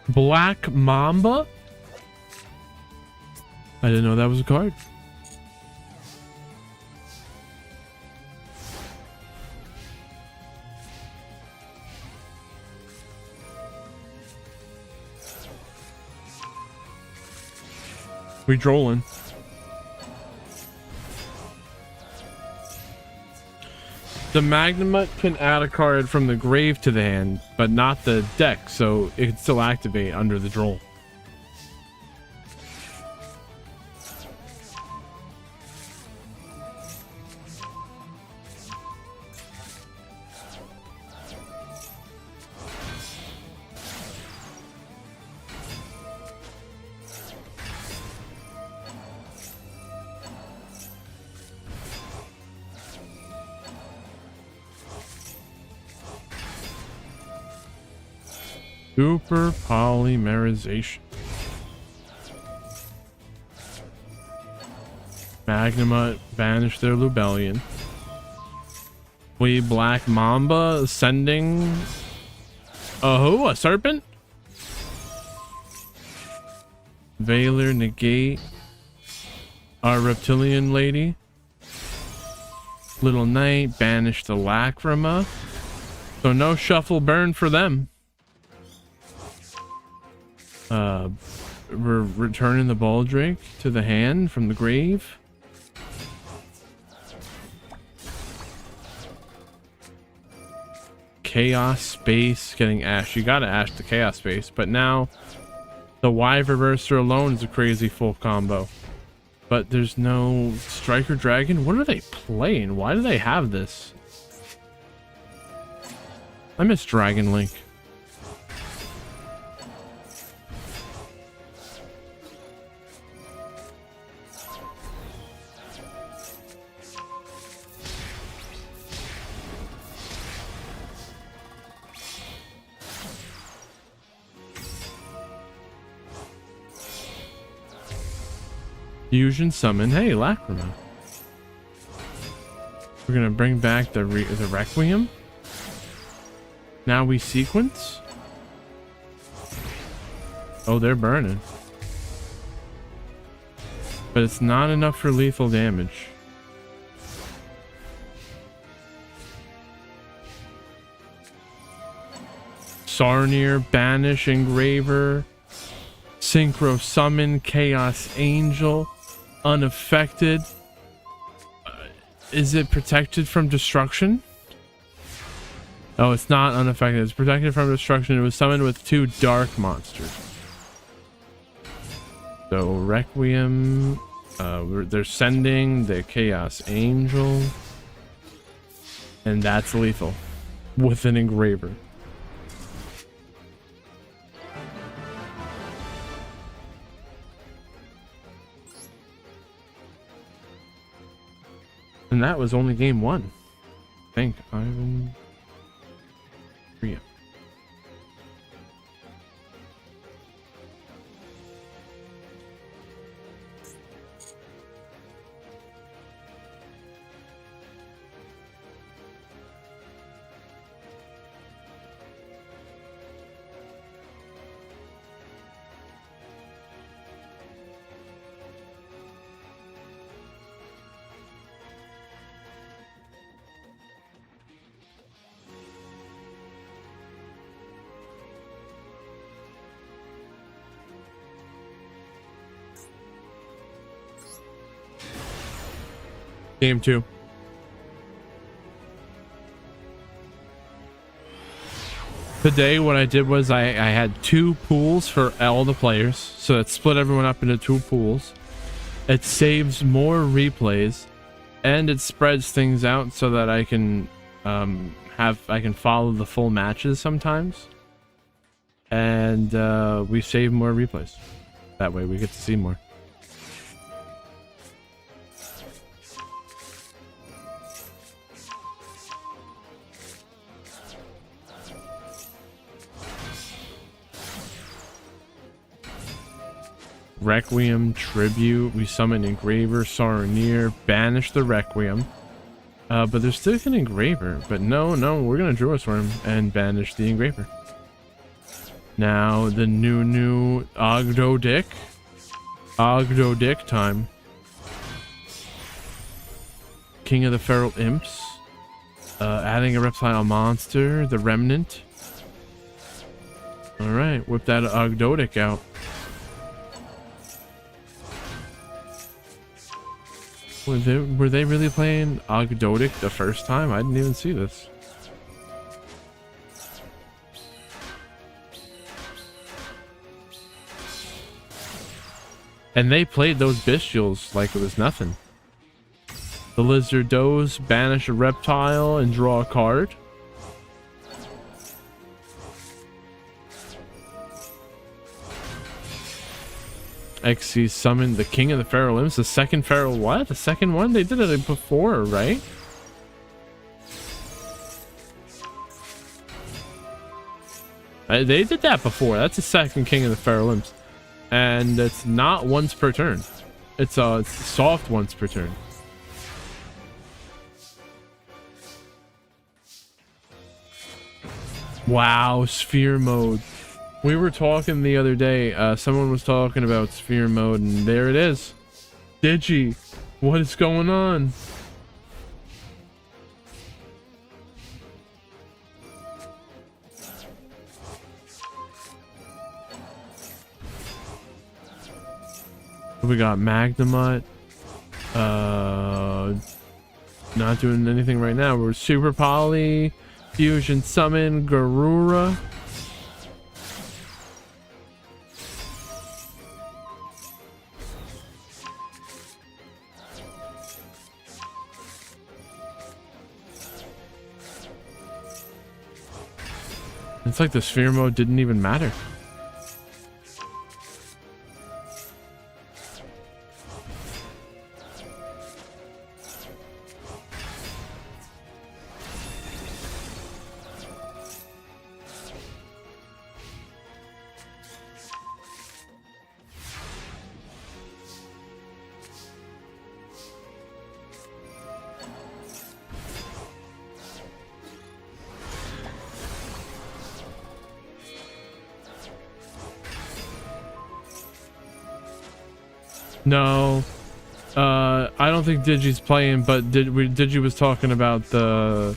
Black Mamba? I didn't know that was a card. We drolling. The Magnemite can add a card from the grave to the hand, but not the deck, so it can still activate under the droll. Super polymerization. Magnemite banish their Lubellion. We Black Mamba sending a serpent? Valor negate our reptilian lady. Little Knight banish the Lacrima. So no shuffle burn for them. We're returning the Baldrake to the hand from the grave. Chaos Space getting Ash. You gotta Ash the Chaos Space, but now the Y Reverser alone is a crazy full combo. But there's no Striker Dragon. What are they playing? Why do they have this? I miss Dragon Link. Fusion summon. Hey, Lacrima. We're gonna bring back the Requiem. Now we sequence. Oh, they're burning. But it's not enough for lethal damage. Sarnier, Banish, Engraver, Synchro Summon, Chaos Angel, Unaffected. Is it protected from destruction? Oh, it's not unaffected. It's protected from destruction. It was summoned with 2 dark monsters. So Requiem, they're sending the Chaos Angel, and that's lethal with an Engraver. And that was only game 1. I think Ivan. Yeah. Game 2. Today what I did was I had 2 pools for all the players, so it split everyone up into 2 pools. It saves more replays and it spreads things out so that I can I can follow the full matches sometimes, and we save more replays. That way we get to see more. Requiem, Tribute, we summon Engraver, Saronir, banish the Requiem. But there's still an Engraver. But no, we're gonna Druisworm and banish the Engraver. Now the new Ogdo Dick time. King of the Feral Imps. Adding a reptile monster, the Remnant. All right, whip that Ogdotic out. Were they really playing Ogdotic the first time? I didn't even see this. And they played those bestials like it was nothing. The Lizard Does, banish a reptile and draw a card. XC summoned the King of the Feral Imps. The second Feral what? The second one? They did it before, right? They did that before. That's the second King of the Feral Imps. And it's not once per turn. It's soft once per turn. Wow, sphere mode. We were talking the other day. Someone was talking about sphere mode, and there it is. Digi, what is going on? We got Magnemite. Not doing anything right now. We're Super Poly, Fusion Summon, Garura. It's like the sphere mode didn't even matter. No, I don't think Digi's playing, but Digi was talking about the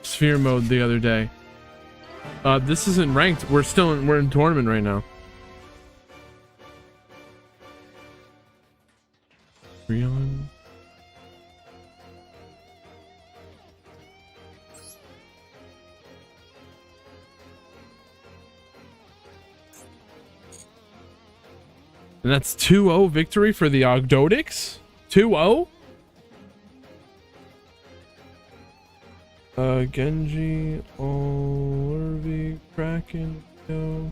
sphere mode the other day. This isn't ranked. We're in tournament right now. Rion. And that's 2-0 victory for the Ogdotics. 2-0. Genji, Olurvi, Kraken, no.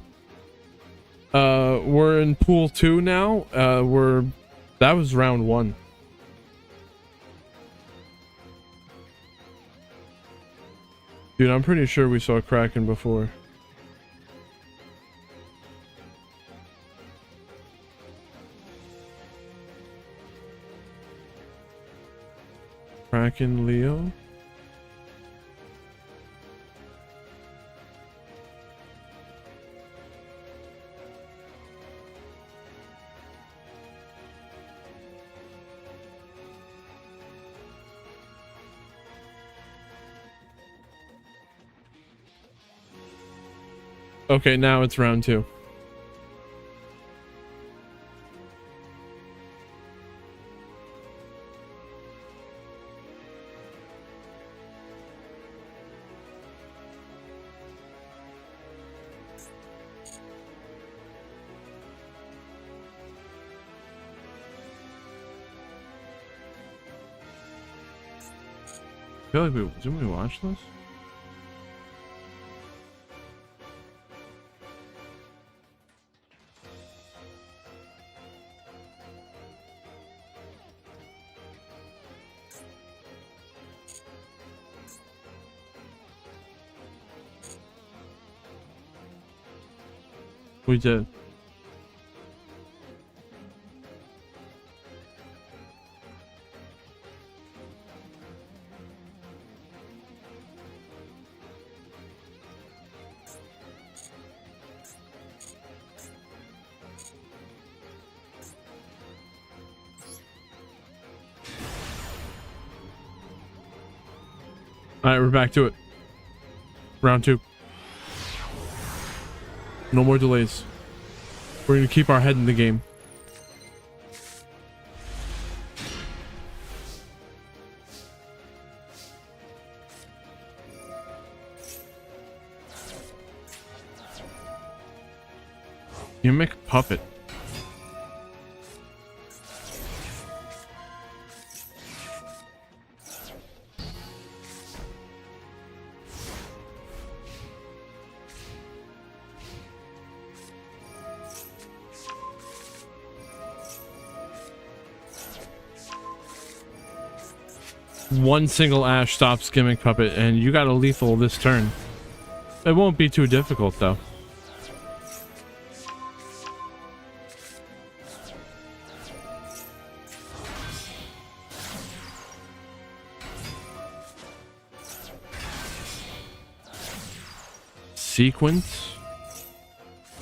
We're in pool 2 now. That was round 1. Dude, I'm pretty sure we saw Kraken before. Kraken Leo. Okay, now it's round 2. I feel like didn't we watch this? We did. All right, we're back to it. Round 2. No more delays. We're gonna keep our head in the game. Gimmick puppet. One single ash stops gimmick puppet, and you got a lethal this turn. It won't be too difficult though. Sequence,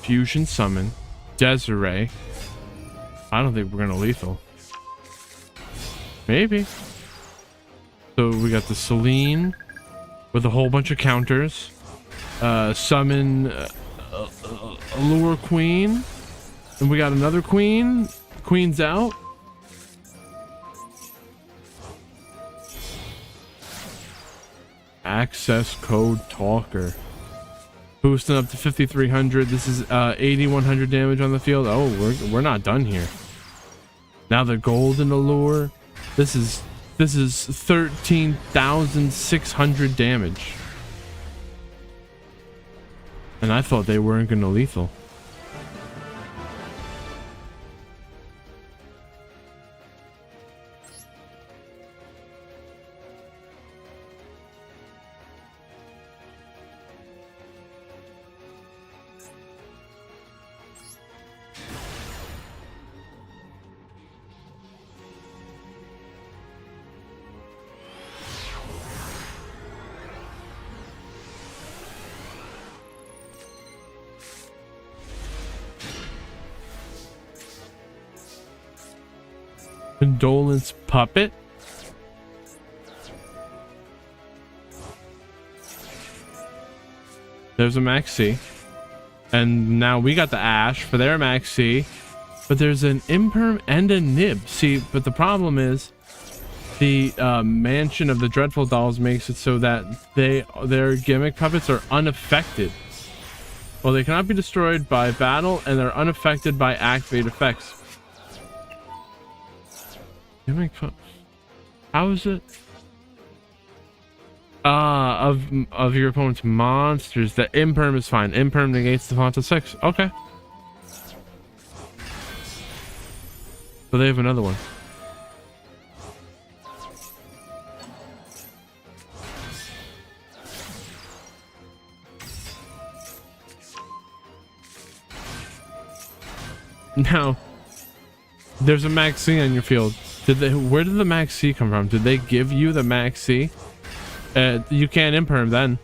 fusion summon, Desiree. I don't think we're gonna lethal. Maybe. So we got the Celine with a whole bunch of counters. Summon Allure Queen. And we got another Queen. Queen's out. Access code talker. Boosting up to 5,300. This is 8,100 damage on the field. Oh, we're not done here. Now the golden allure. This is 13,600 damage. And I thought they weren't gonna lethal. Condolence puppet. There's a maxi. And now we got the ash for their maxi. But there's an imperm and a nib. See, but the problem is the mansion of the dreadful dolls makes it so that their gimmick puppets are unaffected. Well, they cannot be destroyed by battle, and they're unaffected by activate effects. How is it? Of your opponent's monsters, the imperm is fine. Imperm negates the font of 6. Okay. So they have another one. Now, there's a Max C on your field. Where did the Max C come from? Did they give you the Max C? You can't imperm then.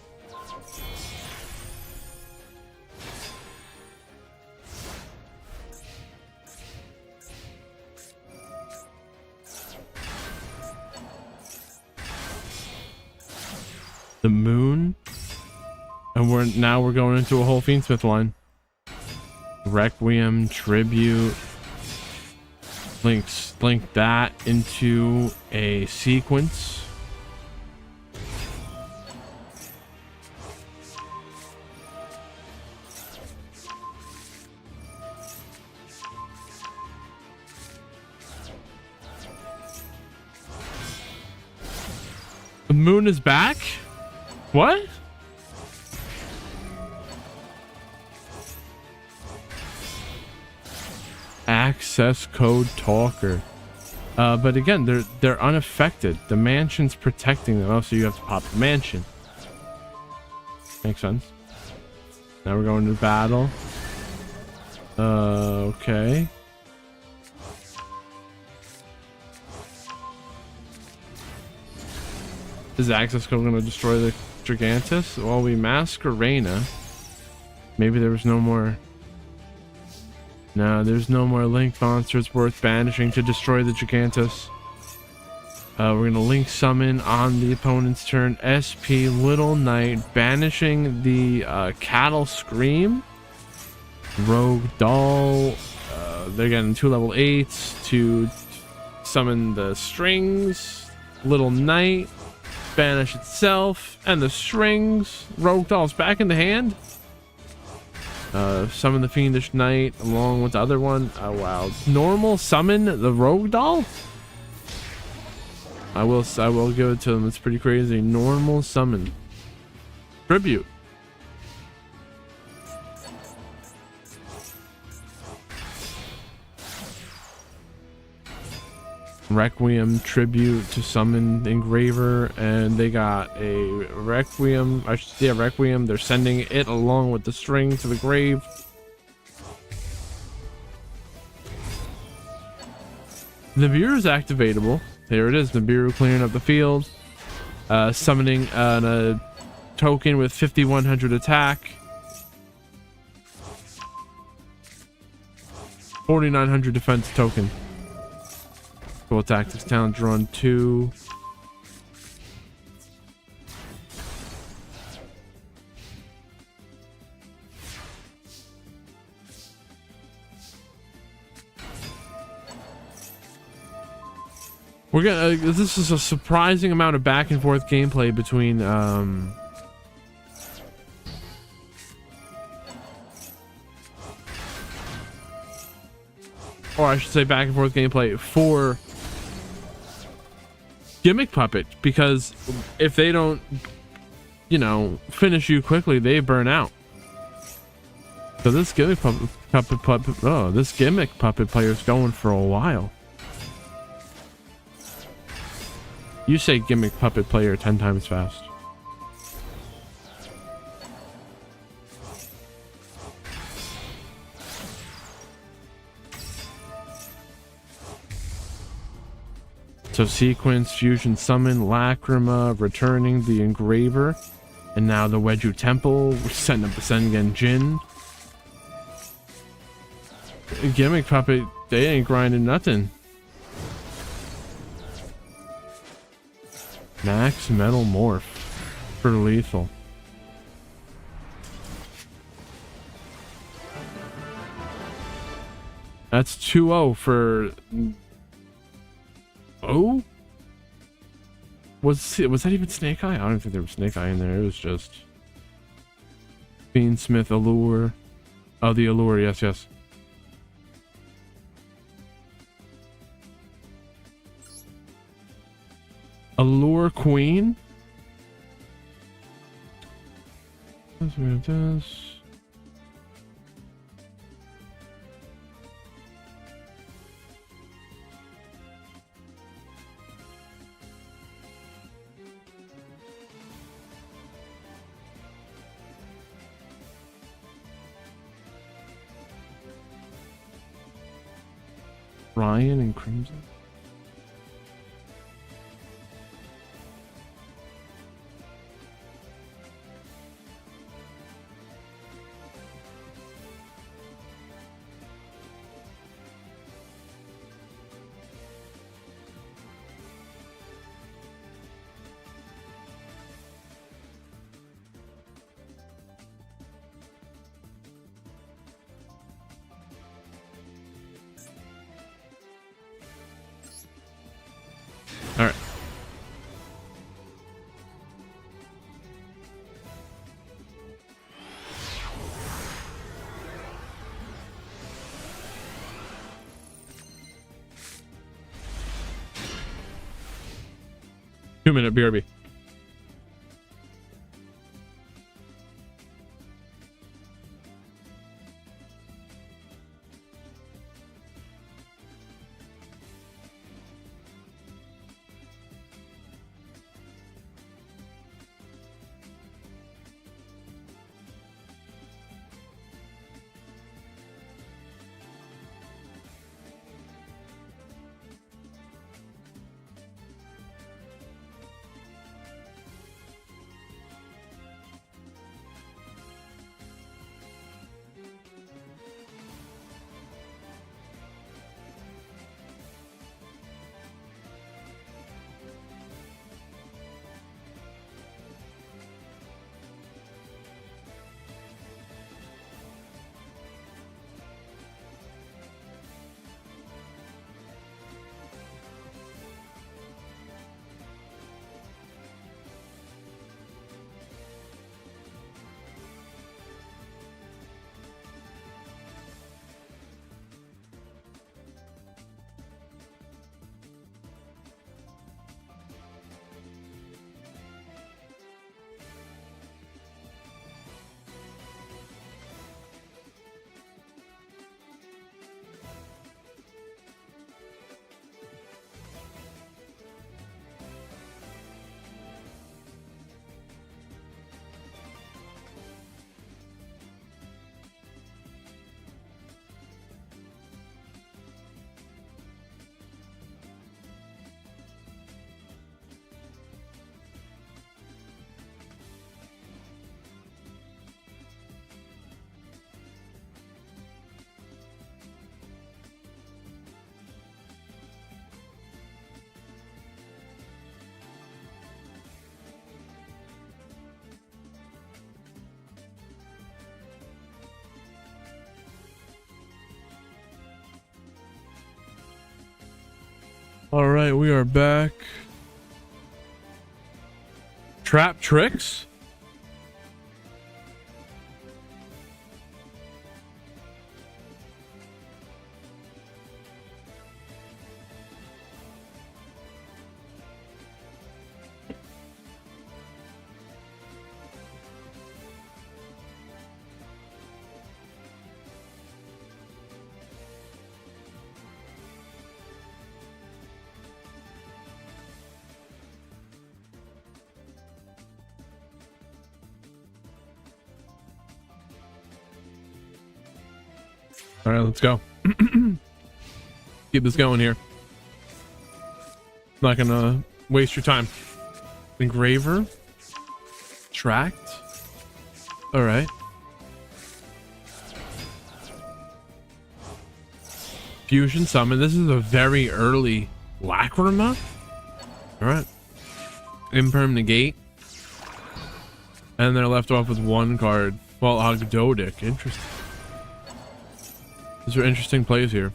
The moon, and we're going into a whole Fiendsmith line. Requiem, tribute. Link that into a sequence. The moon is back? What? Access code talker. But again, they're unaffected. The mansion's protecting them. Oh, so you have to pop the mansion. Makes sense. Now we're going to battle. Okay. Is access code going to destroy the Gigantus? Well, we mask Arena. Maybe there was no more. No, there's no more link monsters worth banishing to destroy the Gigantus. We're gonna link summon on the opponent's turn SP Little Knight, banishing the Cattle Scream, Rogue Doll. They're getting 2 level 8s to summon the strings, Little Knight, banish itself, and the strings. Rogue Doll's back in the hand. Summon the Fiendish Knight along with the other one. Oh wow. Normal summon the Rogue Doll? I will give it to them. It's pretty crazy. Normal summon. Tribute. Requiem tribute to summon the Engraver, and they got a Requiem. I should say a Requiem. They're sending it along with the string to the grave. Nibiru is activatable. There it is, Nibiru clearing up the field. Summoning a token with 5100 attack. 4900 defense token. Full tactics talent drawn 2. We're gonna this is a surprising amount of back and forth gameplay between or I should say back and forth gameplay for Gimmick Puppet, because if they don't, you know, finish you quickly, they burn out. So this Gimmick Puppet this Gimmick Puppet player's going for a while. You say Gimmick Puppet player 10 times fast. So sequence, fusion, summon, Lacrima, returning the Engraver, and now the Wedju Temple, setting up the Sengen Jin. Gimmick Puppet, they ain't grinding nothing. Max Metal Morph for lethal. That's 2-0 for... Oh? Was that even Snake Eye? I don't think there was Snake Eye in there. It was just... Fiendsmith, Allure. Oh, the Allure, yes, yes. Allure Queen. That's what it does. Ryan and Crimson. All right. Two-minute BRB. All right, we are back. Trap tricks. All right, let's go. Keep this going here. Not gonna waste your time. Engraver. Tract. All right. Fusion summon. This is a very early Lacrima. All right. Imperm negate. And they're left off with one card. Well, Ogdodic. Interesting. These are interesting plays here.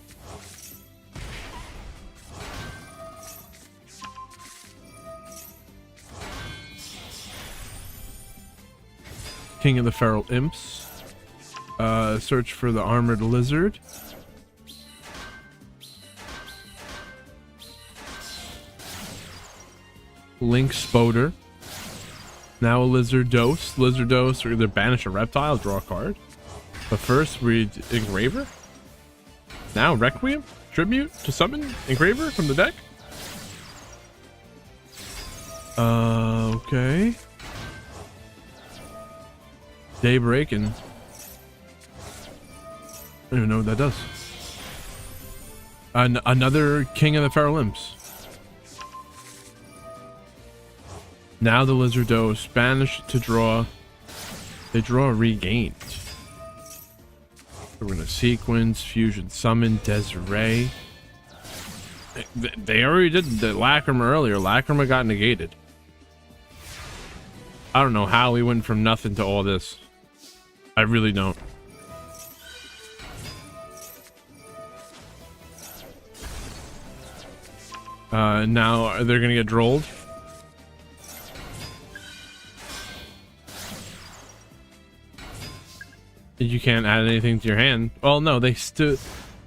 King of the Feral Imps. Search for the Armored Lizard. Link Spoder. Now a Lizard Dose. Lizard Dose, or either banish a reptile, draw a card. But first, read Engraver. Now Requiem. Tribute to summon Engraver from the deck. Okay. Daybreak, and I don't even know what that does. Another King of the Feral Imps. Now the Lizard Dose. Banish to draw. They draw Regained. We're gonna sequence, fusion summon, Desiree. They already did the Lacrima earlier. Lacrima got negated. I don't know how we went from nothing to all this. I really don't. Now they're gonna get drolled. You can't add anything to your hand. Well, no, they still...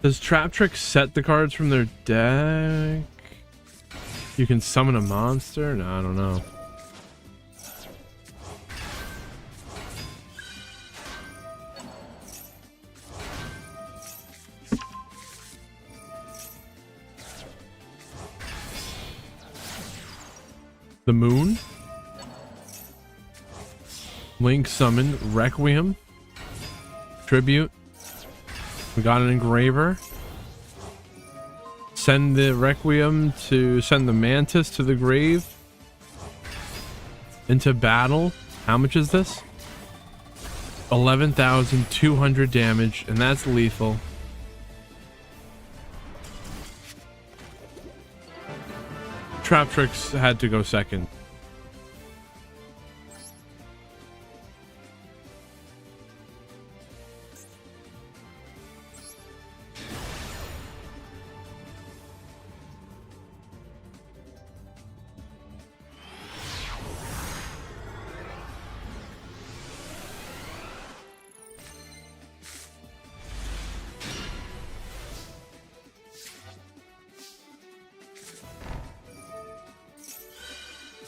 Does Trap Trick set the cards from their deck? You can summon a monster? No, I don't know. The Moon. Link summon Requiem. Tribute. We got an Engraver. Send the Requiem to send the Mantis to the grave. Into battle. How much is this? 11,200 damage, and that's lethal. Trap Tricks had to go second.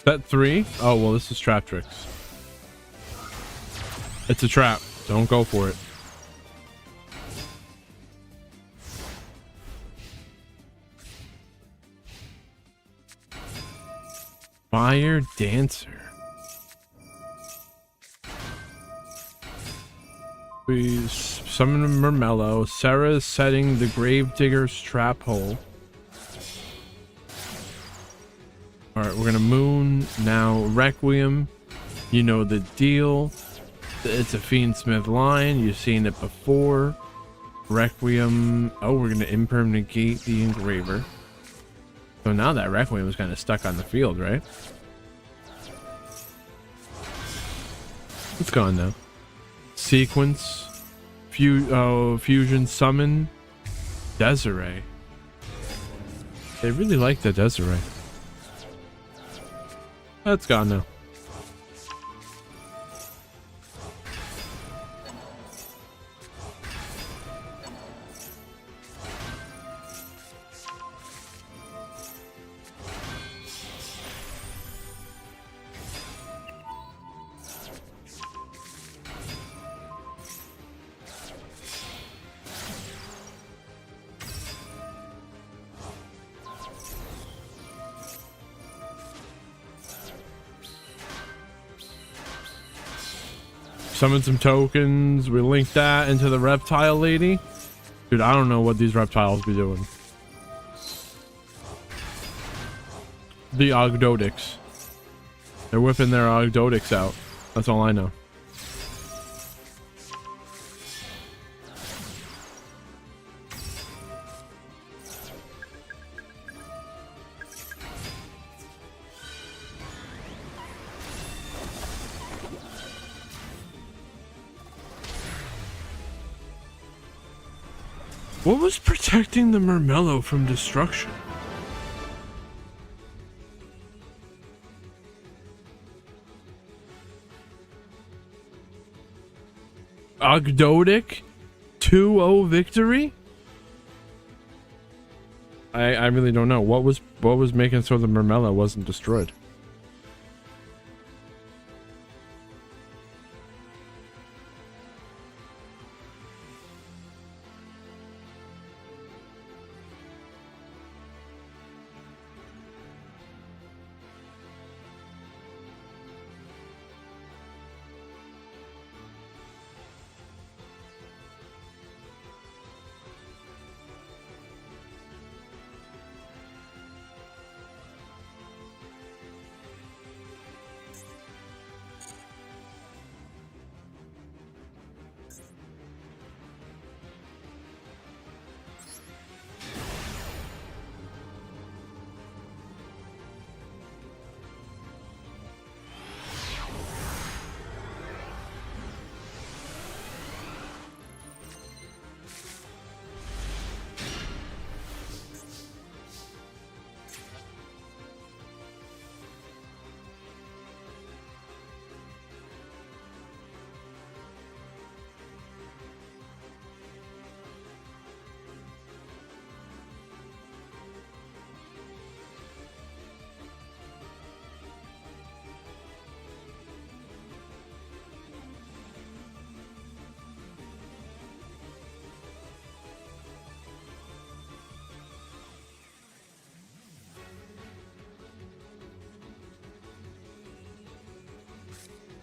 Set 3? Oh, well, this is Trap Tricks. It's a trap. Don't go for it. Fire Dancer. We summon Mermello. Sarah's setting the Gravedigger's trap hole. Alright, we're gonna Moon. Now Requiem. You know the deal. It's a Fiendsmith line. You've seen it before. Requiem. Oh, we're gonna Imperm negate the Engraver. So now that Requiem is kind of stuck on the field, right? It's gone now. Sequence. Fusion summon. Desiree. They really like the Desiree. That's gone now. Summon some tokens. We link that into the reptile lady. Dude, I don't know what these reptiles be doing. The Ogdotics. They're whipping their Ogdotics out. That's all I know. What was protecting the Murmello from destruction? Ogdotic 2-0 victory? I really don't know. What was making so the Murmello wasn't destroyed?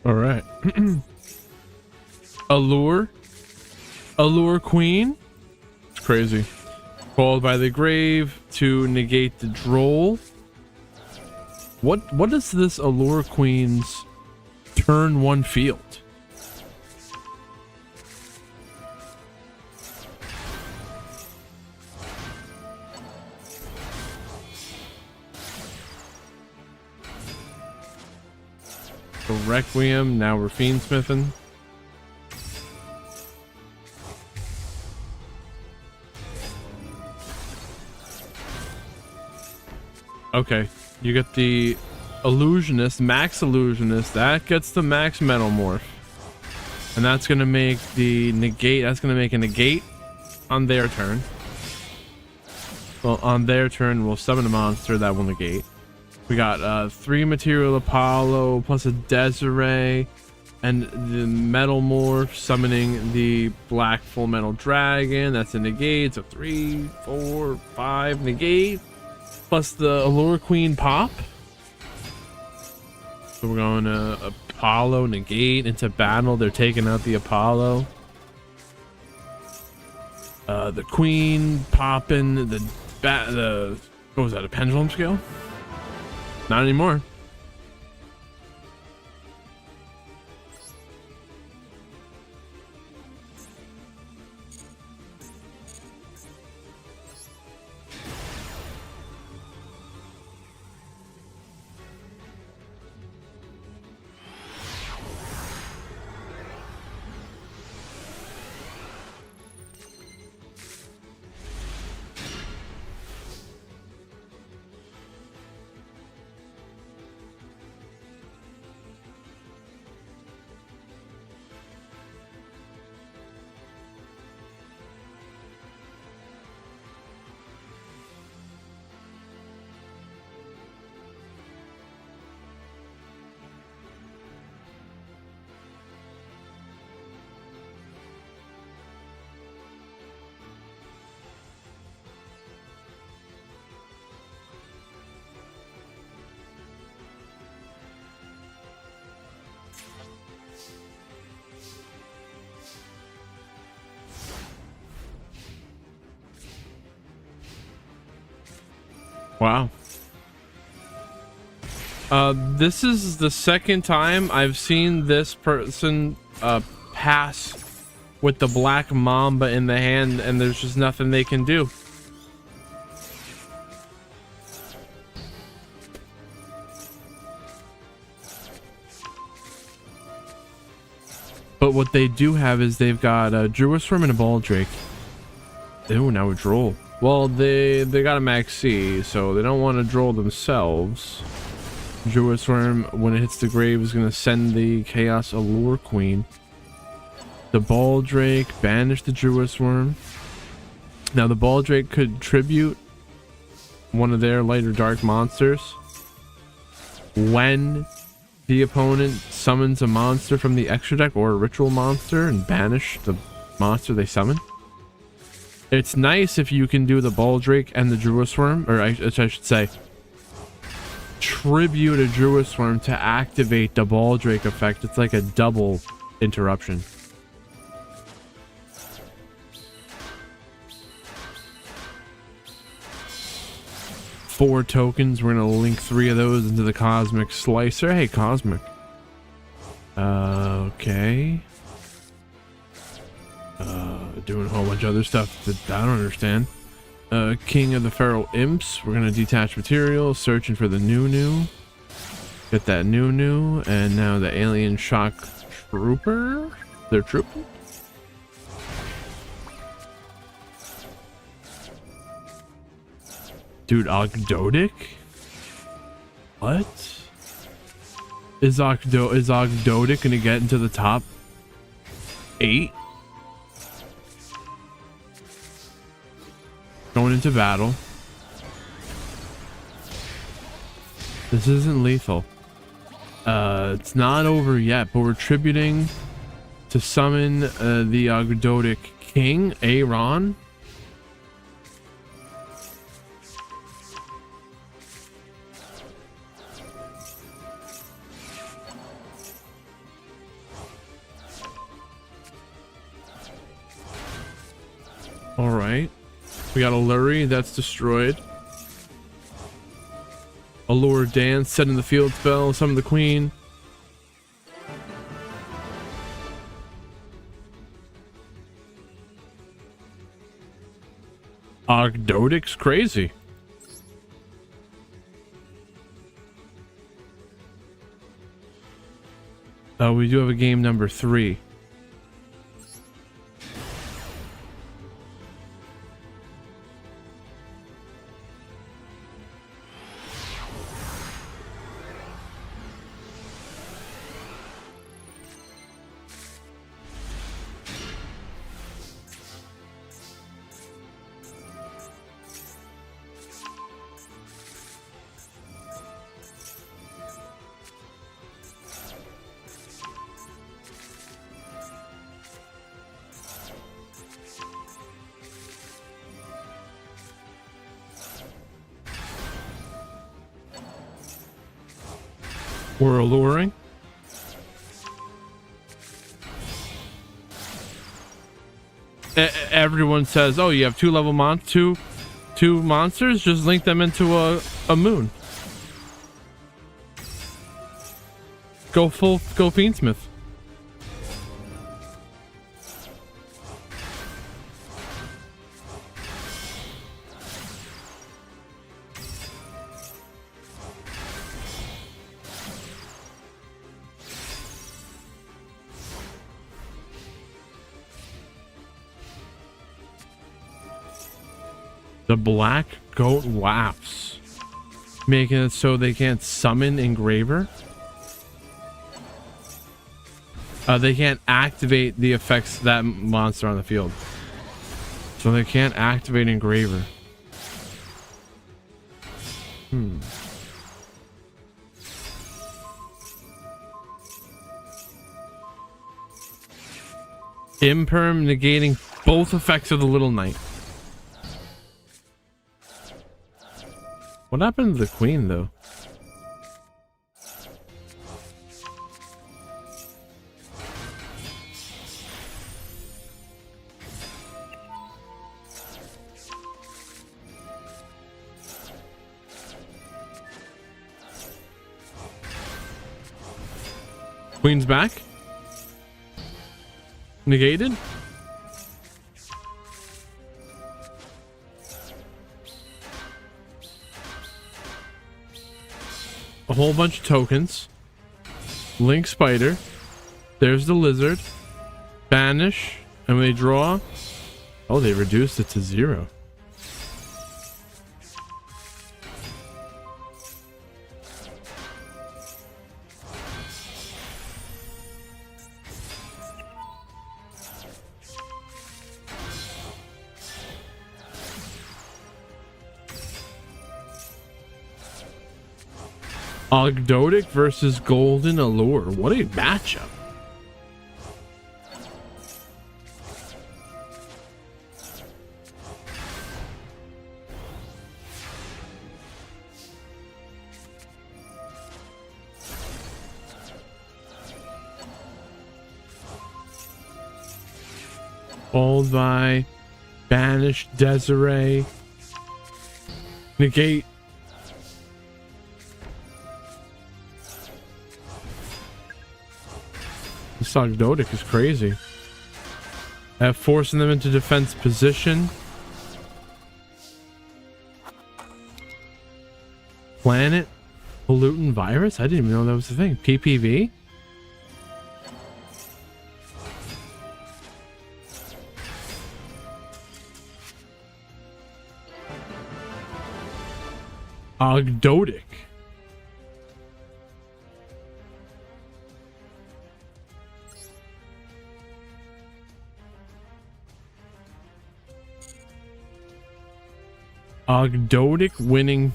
All right. Allure Queen. It's crazy. Called by the grave to negate the droll. What is this Allure Queen's turn 1 field? Requiem, now we're fiendsmithing. Okay, you get the illusionist, max illusionist, that gets the max metamorph. And that's gonna make the negate, that's gonna make a negate on their turn. Well, on their turn, we'll summon a monster that will negate. We got 3 material Apollo plus a Desiree and the metal morph summoning the black full metal dragon. That's a negate. So 3, 4, 5 negate plus the Allure Queen pop. So we're going to Apollo negate into battle. They're taking out the Apollo. The Queen popping the what was that? A pendulum scale? Not anymore. Wow. This is the second time I've seen this person pass with the black mamba in the hand, and there's just nothing they can do. But what they do have is they've got a Duelist and a Baldrake. Ooh, now a Droll. Well, they got a Max C, so they don't want to Droll themselves. Duelist when it hits the grave, is going to send the Chaos Allure Queen. The Baldrake, banish the Duelist. Now the Baldrake could tribute one of their light or dark monsters when the opponent summons a monster from the extra deck or a ritual monster and banish the monster they summon. It's nice if you can do the Baldrake and the Duelist, or I should say, tribute a Duelist to activate the Baldrake effect. It's like a double interruption. Four tokens. We're gonna link 3 of those into the Cosmic Slicer. Hey, Cosmic. Okay. Doing a whole bunch of other stuff that I don't understand. King of the Feral Imps. We're gonna detach material, searching for the new. Get that new, and now the Alien Shock Trooper. They're trooper. Dude, Ogdoadic? What? Is Ogdoadic gonna get into the top 8? Going into battle. This isn't lethal. It's not over yet, but we're tributing to summon the Ogdoadic King, Aaron. All right. We got a Lurie that's destroyed. Allure Dance, set in the field spell, summon the Queen. Ogdoadic's crazy. We do have a game number 3. We're alluring. Everyone says, "Oh, you have 2-level two monsters. Just link them into a moon. Go Fiendsmith." The Black Goat Laughs, making it so they can't summon Engraver. They can't activate the effects of that monster on the field, so they can't activate Engraver. Imperm negating both effects of the Little Knight. What happened to the Queen, though? Queen's back. Negated. A whole bunch of tokens. Link Spider. There's the lizard. Banish. And when they draw... Oh, they reduced it to 0. Ogdoadic versus Golden Allure. What a matchup. Followed by Banish, Desiree, negate. This Ogdoadic is crazy. Forcing them into defense position. Planet pollutant virus? I didn't even know that was the thing. PPV? Ogdoadic. Ogdoadic winning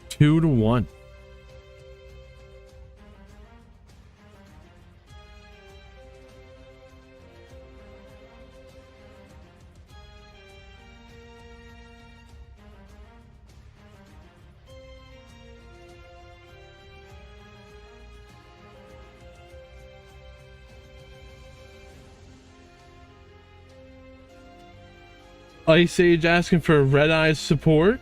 2-1. Ice Age asking for Red Eyes support.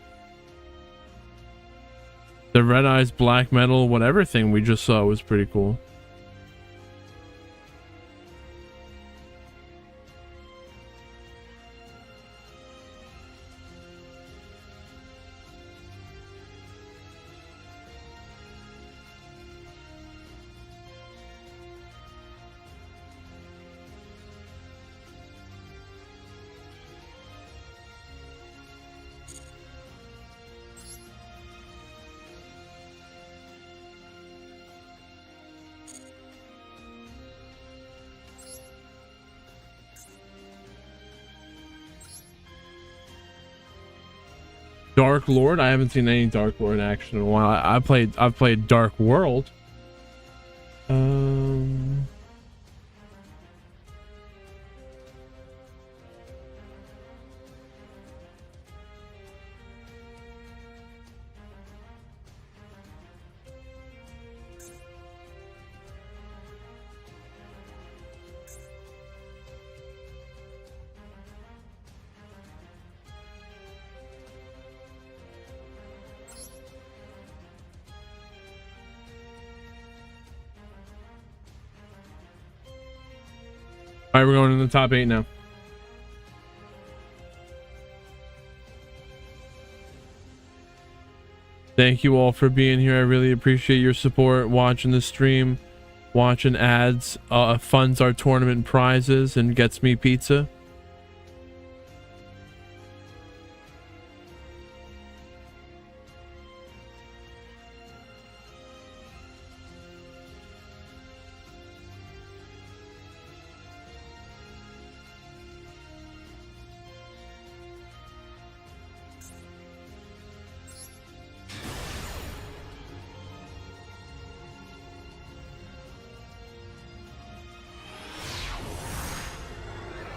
The Red Eyes black metal whatever thing we just saw was pretty cool. Dark Lord. I haven't seen any Dark Lord action in a while. I've played Dark World. All right, we're going in the top 8 now. Thank you all for being here. I really appreciate your support, watching the stream, watching ads, funds our tournament prizes, and gets me pizza.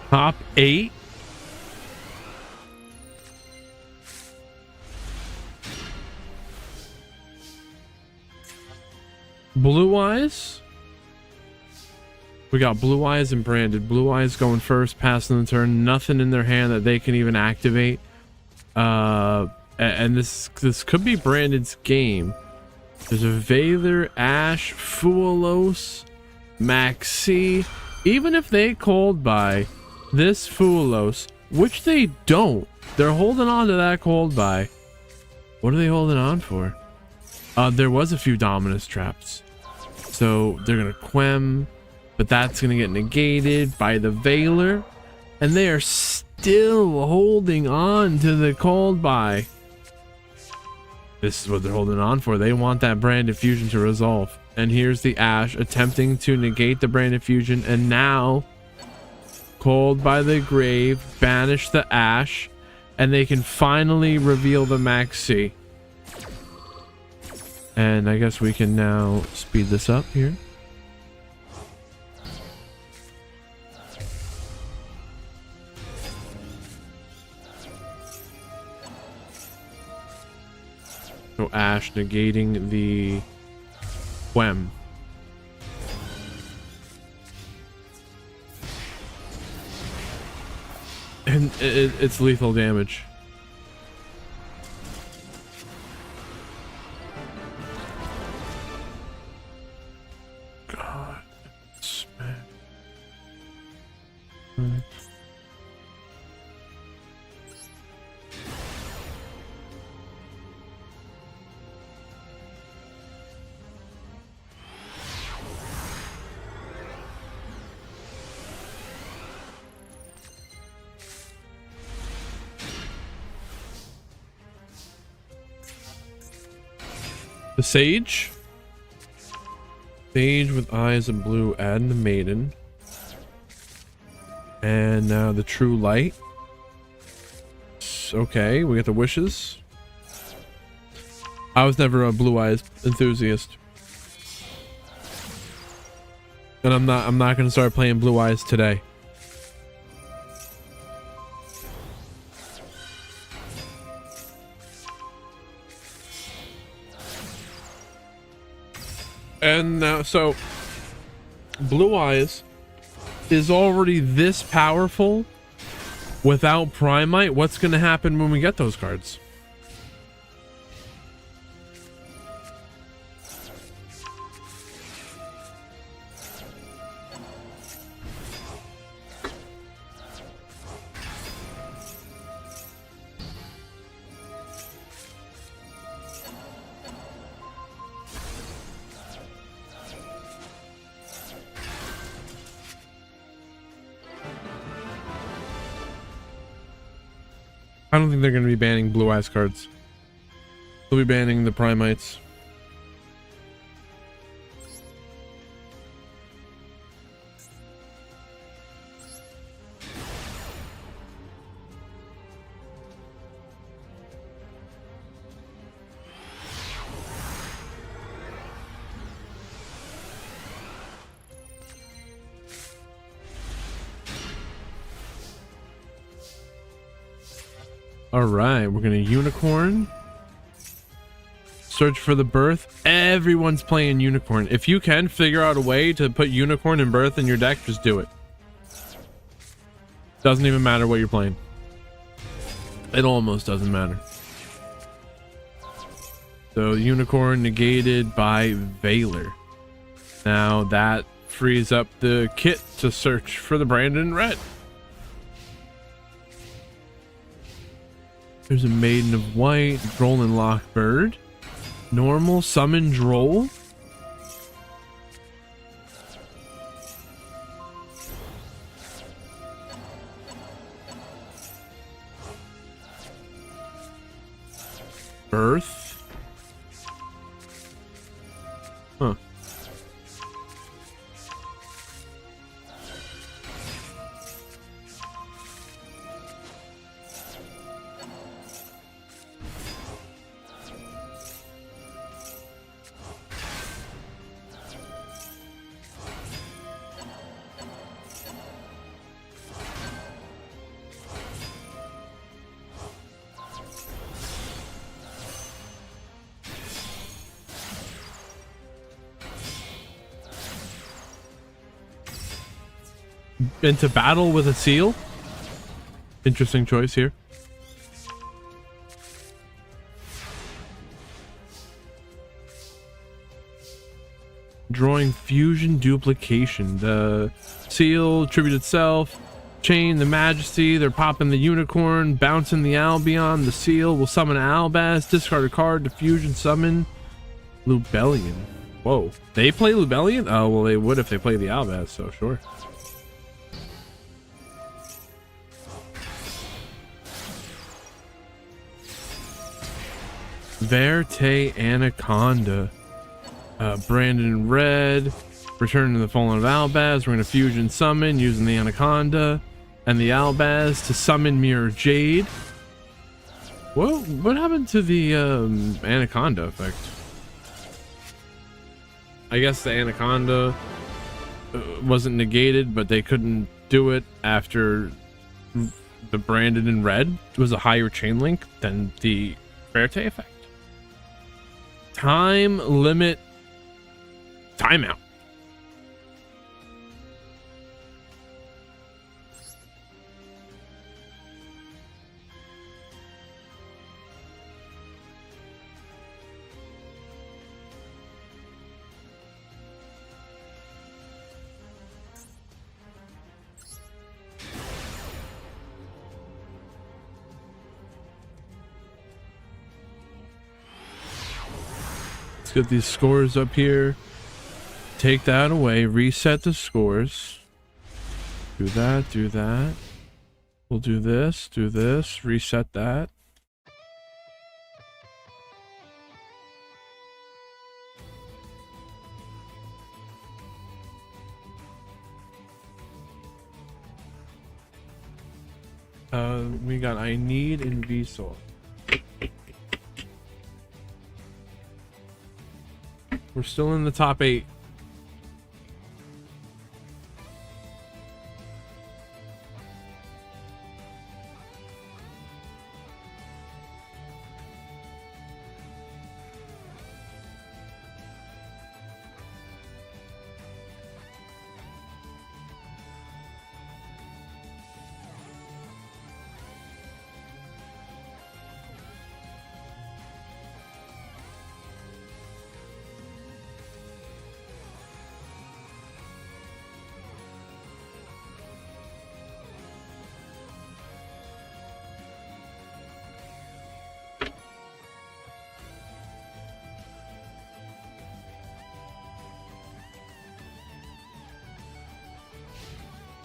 Top 8. Blue Eyes. We got Blue Eyes and Branded. Blue Eyes going first, passing the turn. Nothing in their hand that they can even activate. And this could be Branded's game. There's a Valor, Ash, Fuelos, Maxi. Even if they cold buy this Fulos, which they don't, they're holding on to that cold buy. What are they holding on for? There was a few Dominus traps. So they're going to Quem, but that's going to get negated by the Veiler. And they are still holding on to the cold buy. This is what they're holding on for. They want that Brand Fusion to resolve. And here's the Ash attempting to negate the Brand Fusion. And now, Cold by the Grave, banish the Ash. And they can finally reveal the Maxi. And I guess we can now speed this up here. So Ash negating the Quem. And it's lethal damage. God. Smack. The Sage. Sage with eyes of blue and the Maiden. And now the True Light. Okay, we get the Wishes. I was never a Blue Eyes enthusiast. And I'm not gonna start playing Blue Eyes today. And now, so Blue Eyes is already this powerful without Primite. What's going to happen when we get those cards? I don't think they're going to be banning Blue Eyes cards. They'll be banning the Primites. All right, we're gonna Unicorn. Search for the Birth. Everyone's playing Unicorn. If you can figure out a way to put Unicorn and Birth in your deck, just do it. Doesn't even matter what you're playing. It almost doesn't matter. So Unicorn negated by Veiler. Now that frees up the kit to search for the Brandon Red. There's a Maiden of White, Droll and Lockbird. Normal summon Droll. Birth. Huh. Into battle with a seal. Interesting choice here. drawing fusion duplication. The seal, tribute itself, chain the majesty, they're popping the unicorn, bouncing the Albion, the seal will summon an Albaz, discard a card to fusion summon Lubellion. Whoa, they play Lubellion? Oh, well, they would if they play the Albaz, so sure. Verte Anaconda. Brandon Red. Return to the Fallen of Albaz. We're going to fusion summon using the Anaconda and the Albaz to summon Mirror Jade. What happened to the Anaconda effect? I guess the Anaconda wasn't negated, but they couldn't do it after the Brandon in Red was a higher chain link than the Verte effect. Time limit timeout. Let's get these scores up here. Take that away. Reset the scores. Do that. Do that. We'll do this. Do this. Reset that. We got I need in Vsauce. We're still in the top 8.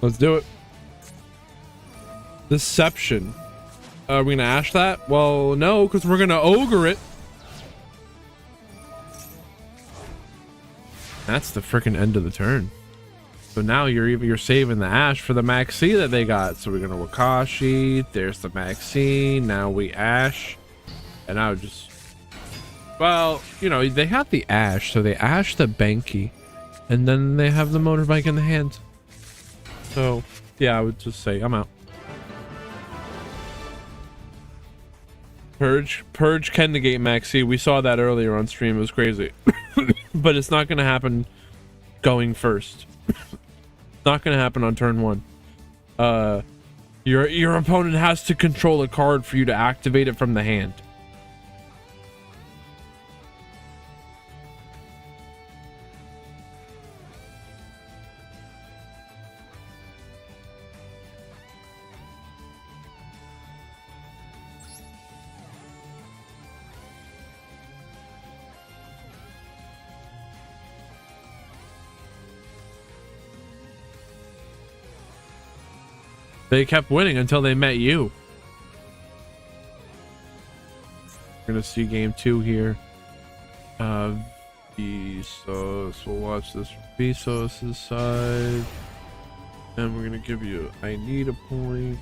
Let's do it. Deception. Are we gonna ash that? Well, no, because we're gonna ogre it. That's the freaking end of the turn. So now you're saving the ash for the Maxi that they got. So we're gonna Wakashi. There's the Maxi. Now we ash, and I would just, well, you know, they have the ash, so they ash the Banky, and then they have the motorbike in the hand. So, yeah, I would just say I'm out. Purge can negate Maxi. We saw that earlier on stream. It was crazy. But it's not going to happen going first. Not going to happen on turn 1. Your opponent has to control a card for you to activate it from the hand. They kept winning until they met you. We're gonna see game 2 here. Vsauce. We'll watch this from Vsauce's side. And we're gonna give you I need a point.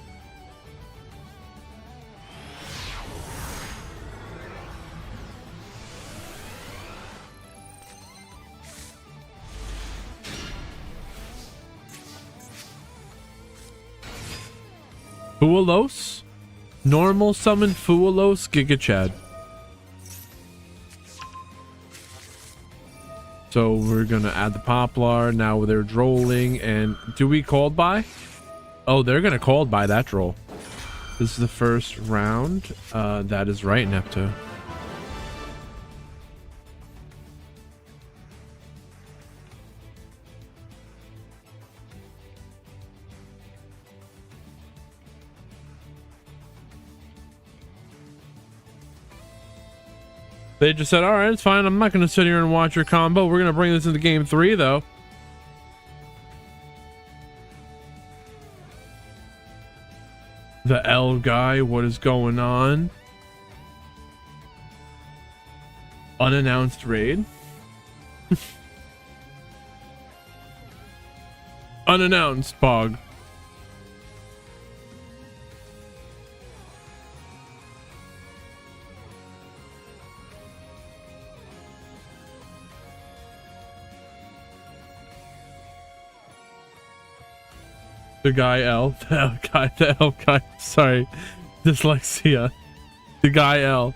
Fualos? Normal summon Fualos Giga Chad. So we're gonna add the Poplar. Now they're drolling, and do we called by? Oh, they're gonna called by that droll. This is the first round. That is right, Nepta. They just said, all right, it's fine. I'm not going to sit here and watch your combo. We're going to bring this into game 3, though. The L guy, what is going on? Unannounced raid. Unannounced Bog. The guy L. The L guy. Sorry. Dyslexia. The guy L.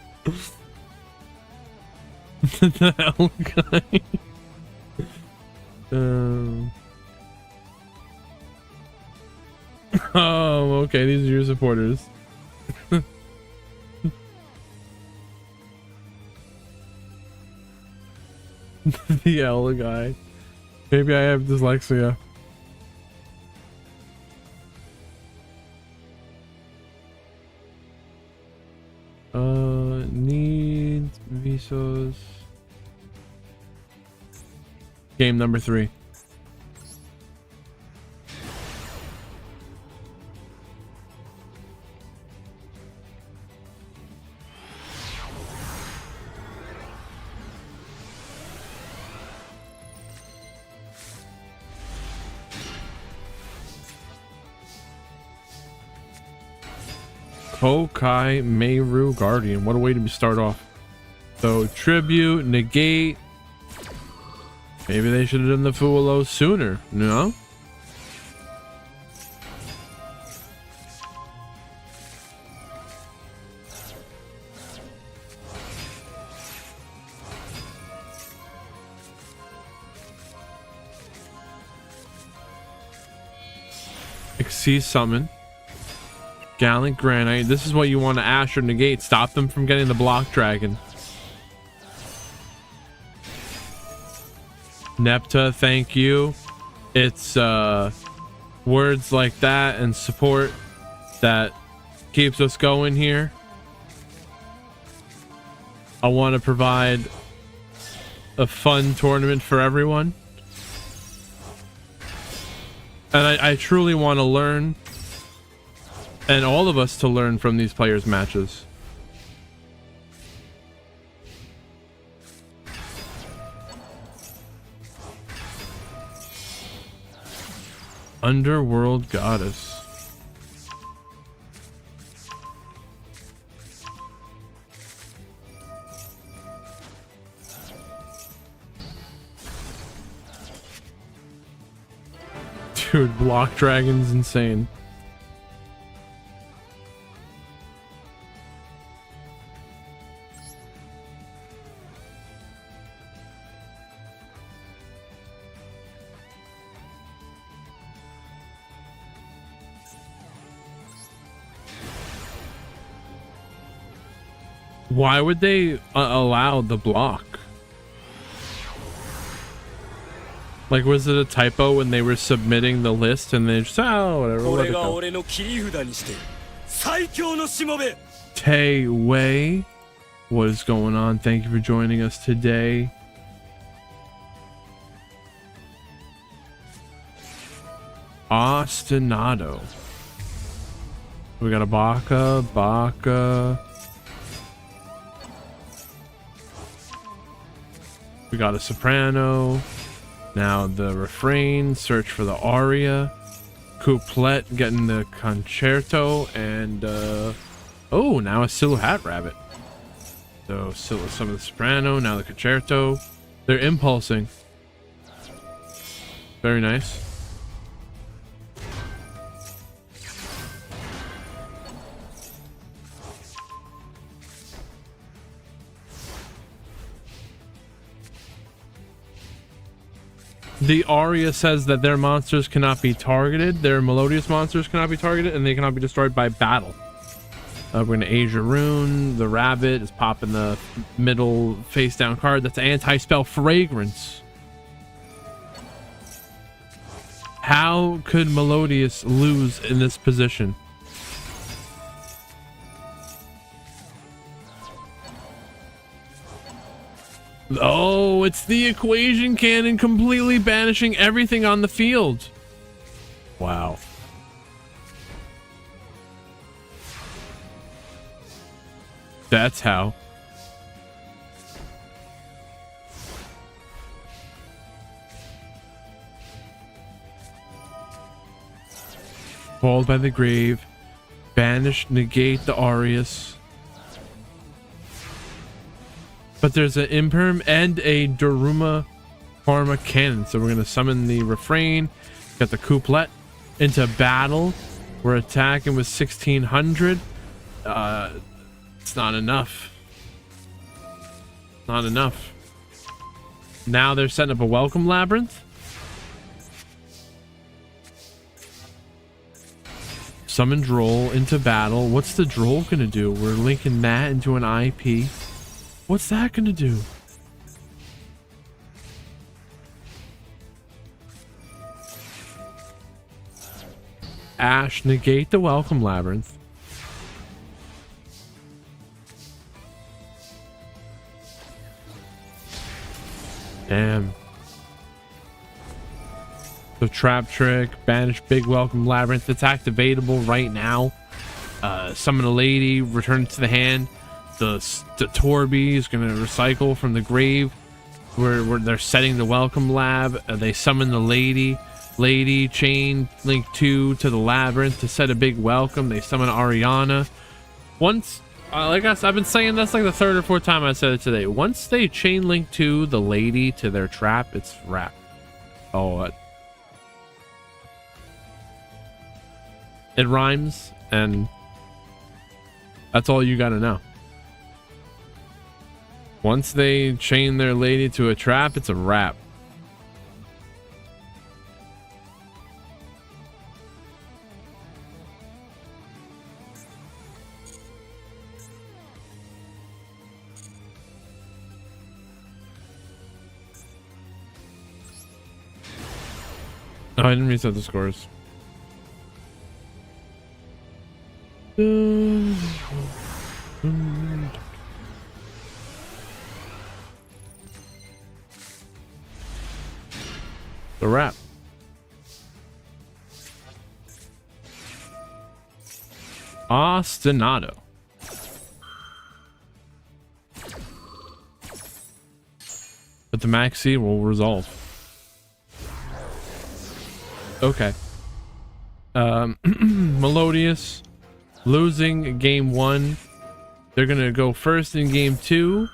The L guy. Oh, okay. These are your supporters. The L guy. Maybe I have dyslexia. Needs Visos. Game number 3. Kokai Meru Guardian. What a way to start off. So tribute, negate. Maybe they should have done the Fuolo sooner, no? Exceed summon. Gallant Granite. This is what you want to Ash or negate. Stop them from getting the block dragon. Nepta, thank you. It's words like that and support that keeps us going here. I want to provide a fun tournament for everyone. And I truly want to learn, and all of us to learn from these players' matches. Underworld Goddess. Dude, block dragon's insane. Why would they allow the block? Like, was it a typo when they were submitting the list and they just, oh, whatever, let it go. Tay Wei, what is going on? Thank you for joining us today. Ostinado. We got a Baka. We got a soprano. Now the refrain, search for the aria. Couplet, getting the concerto, and oh, now a silhouette rabbit. So some of the soprano, now the concerto. They're impulsing. Very nice. The aria says that their monsters cannot be targeted. Their melodious monsters cannot be targeted, and they cannot be destroyed by battle. We're going to Asia Rune. The rabbit is popping the middle face down card. That's anti-spell fragrance. How could Melodious lose in this position? Oh, it's the equation cannon completely banishing everything on the field. Wow. That's how. Called by the grave. Banish, negate the Aureus. But there's an Imperm and a Daruma Karma Cannon. So we're going to summon the refrain. Got the couplet. Into battle. We're attacking with 1600. It's not enough. Not enough. Now they're setting up a welcome labyrinth. Summon Droll into battle. What's the Droll gonna do? We're linking that into an IP. What's that gonna do? Ash, negate the welcome labyrinth. Damn. So trap trick, banish big welcome labyrinth. It's activatable right now. Summon a lady, return it to the hand. The Torby is gonna recycle from the grave. Where they're setting the welcome lab. They summon the lady. Lady chain link 2 to the labyrinth to set a big welcome. They summon Ariana. Once, like I've been saying, that's like the third or fourth time I said it today. Once they chain link 2 the lady to their trap, it's wrap. Oh, it rhymes, and that's all you gotta know. Once they chain their lady to a trap, it's a wrap. Oh, I didn't reset the scores. The wrap. Ostinato. But the maxi will resolve. Okay. Melodious losing game 1. They're gonna go first in game 2.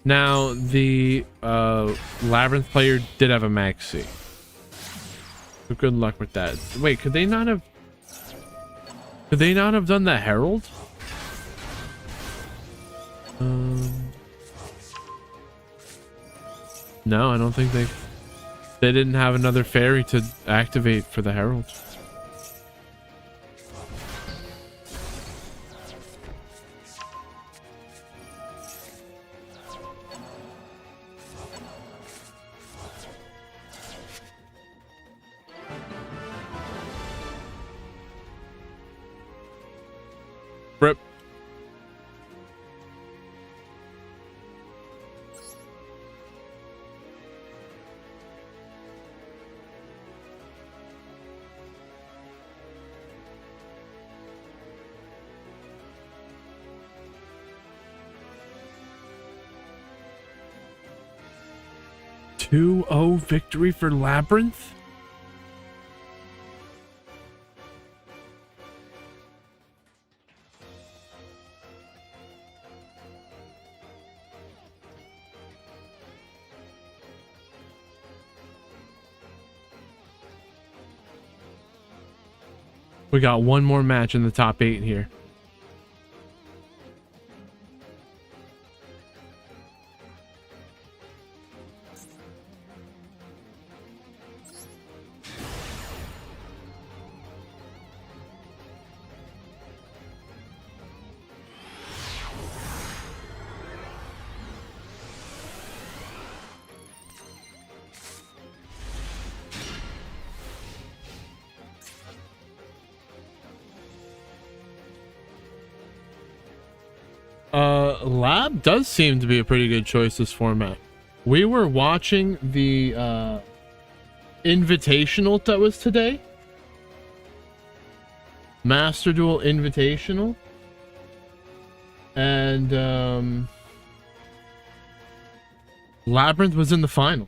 Now the Labyrinth player did have a maxi. So good luck with that. Wait, could they not have done the Herald? No, I don't think they didn't have another fairy to activate for the Herald. Rip. Two-0 victory for Labyrinth? We got one more match in the top 8 here. Lab does seem to be a pretty good choice this format. We were watching the Invitational that was today. Master Duel Invitational. And Labyrinth was in the final.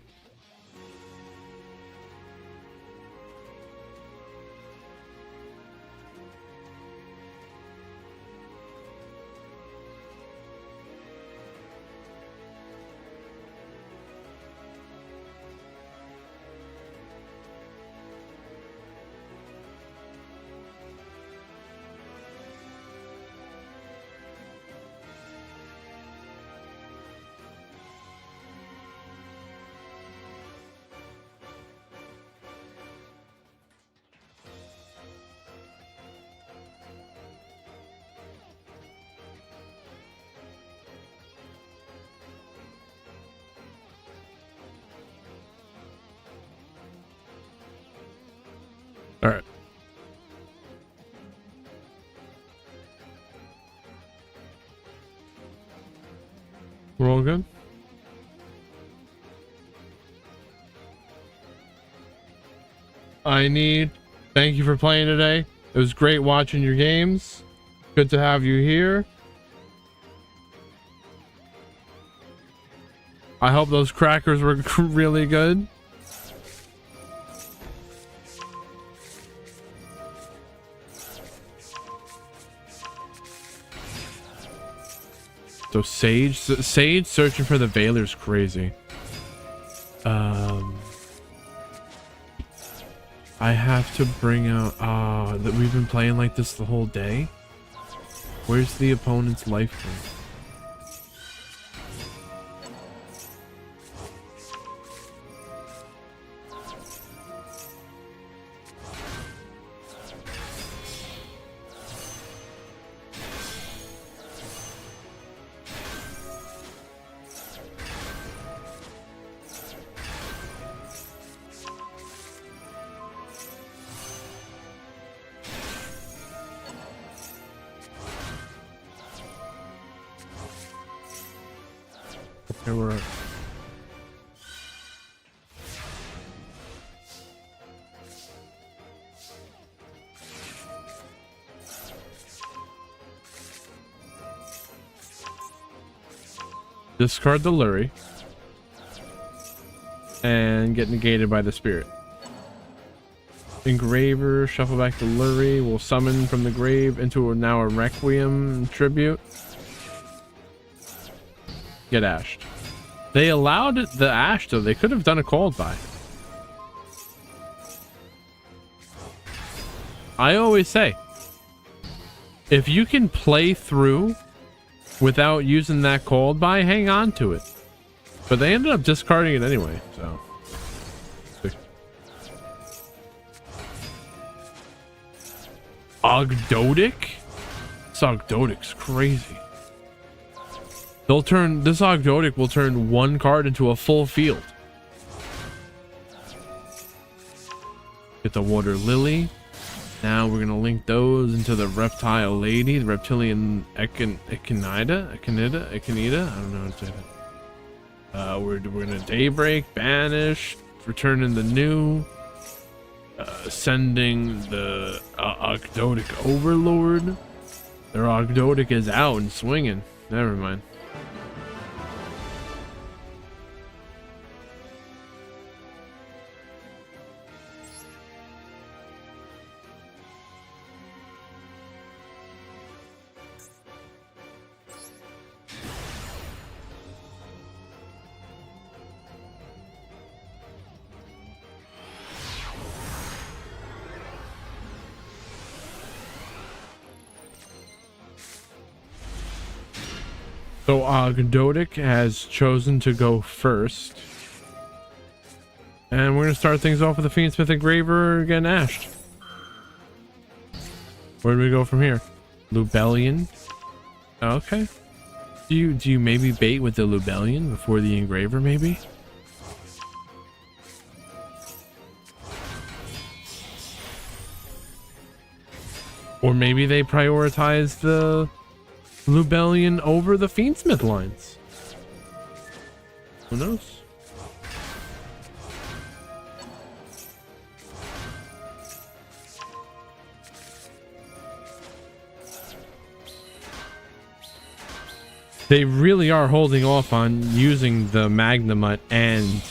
All right. We're all good? Thank you for playing today. It was great watching your games. Good to have you here. I hope those crackers were really good. So Sage searching for the Veiler is crazy. I have to bring out that we've been playing like this the whole day. Where's the opponent's life point? There were discard the Lurie and get negated by the spirit. Engraver, shuffle back the Lurie, will summon from the grave into a Requiem tribute. Get ashed. They allowed the ash though. They could have done a cold buy. I always say, if you can play through without using that cold buy, hang on to it. But they ended up discarding it anyway, so. Ogdoadic? This Ogdoadic's crazy. This Ogdoadic will turn one card into a full field. Get the Water Lily. Now we're gonna link those into the Reptile Lady, the Reptilian Echinida. I don't know what to say that. We're gonna Daybreak, Banish, returning the new, sending the Ogdoadic Overlord. Their Ogdoadic is out and swinging. Never mind. So Ogdoadic has chosen to go first. And we're going to start things off with the Fiendsmith Engraver getting ashed. Where do we go from here? Lubellion. Okay. Do you maybe bait with the Lubellion before the Engraver maybe? Or maybe they prioritize the Lubellion over the Fiendsmith lines. Who knows? They really are holding off on using the Magnemite and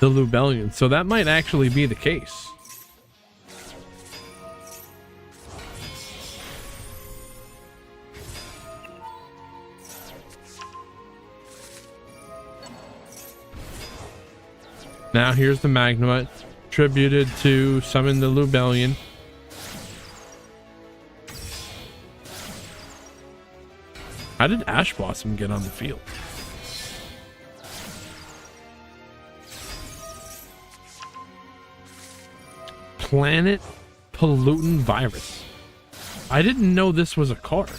the Lubellion, so that might actually be the case. Now here's the Magnemite, tributed to summon the Lubellion. How did Ash Blossom get on the field? Planet Pollutant Virus. I didn't know this was a card.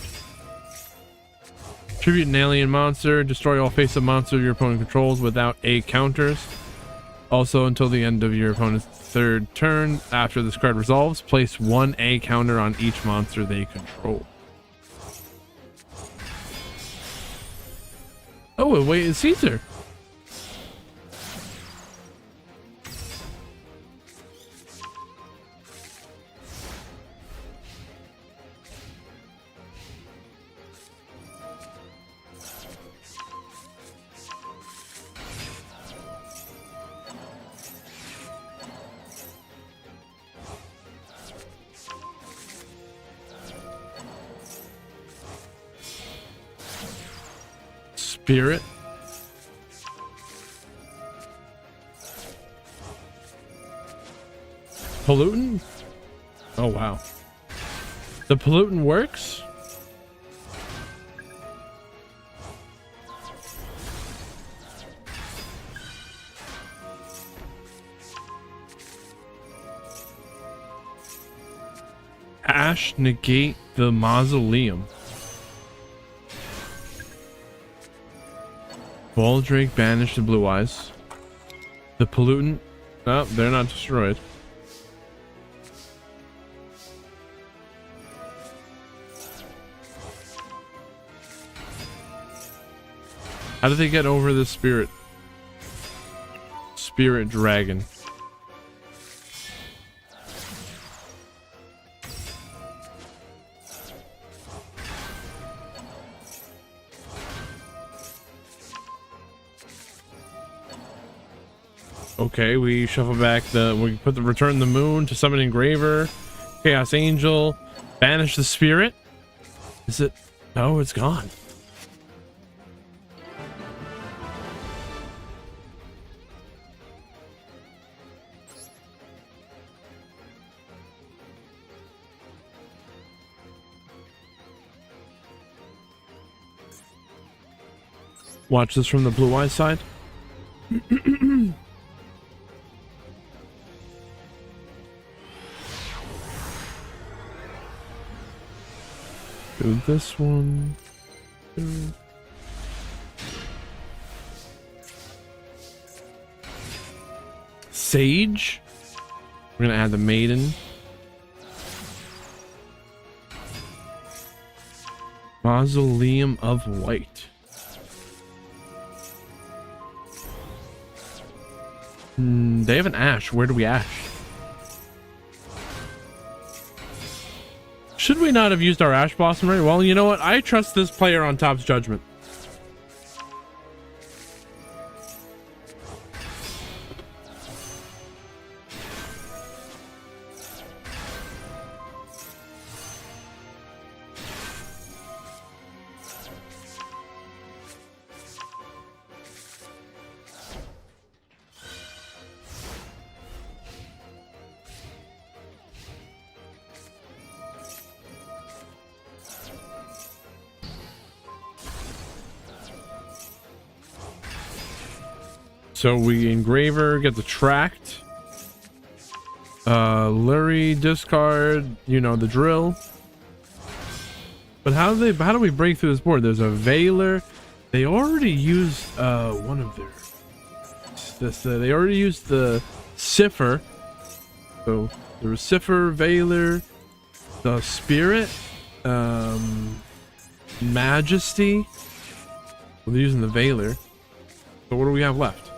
Tribute an alien monster. Destroy all face-up monster your opponent controls without A counters. Also, until the end of your opponent's third turn, after this card resolves, place one A counter on each monster they control. Oh, wait, it's Caesar. Spirit. Pollutant? Oh, wow. The pollutant works? Ash negate the mausoleum. Baldrake banished the blue eyes. The pollutant. Oh, they're not destroyed. How did they get over the spirit dragon? Okay, we shuffle back we put the return the moon to summon Engraver, Chaos Angel, banish the spirit. Is it? No, it's gone. Watch this from the blue eye side. Do this one. Sage. We're gonna add the maiden. Mausoleum of Light. They have an Ash. Where do we Ash? Should we not have used our Ash Blossom right? Well, you know what? I trust this player on top's judgment. So we Engraver, get the Tract. Lurie, discard, you know, the drill. But how do we break through this board? There's a Veiler. They already used one of their they already used the Cipher. So there was Cipher, Veiler, the Spirit. Majesty. Well, they're using the Valor. So what do we have left?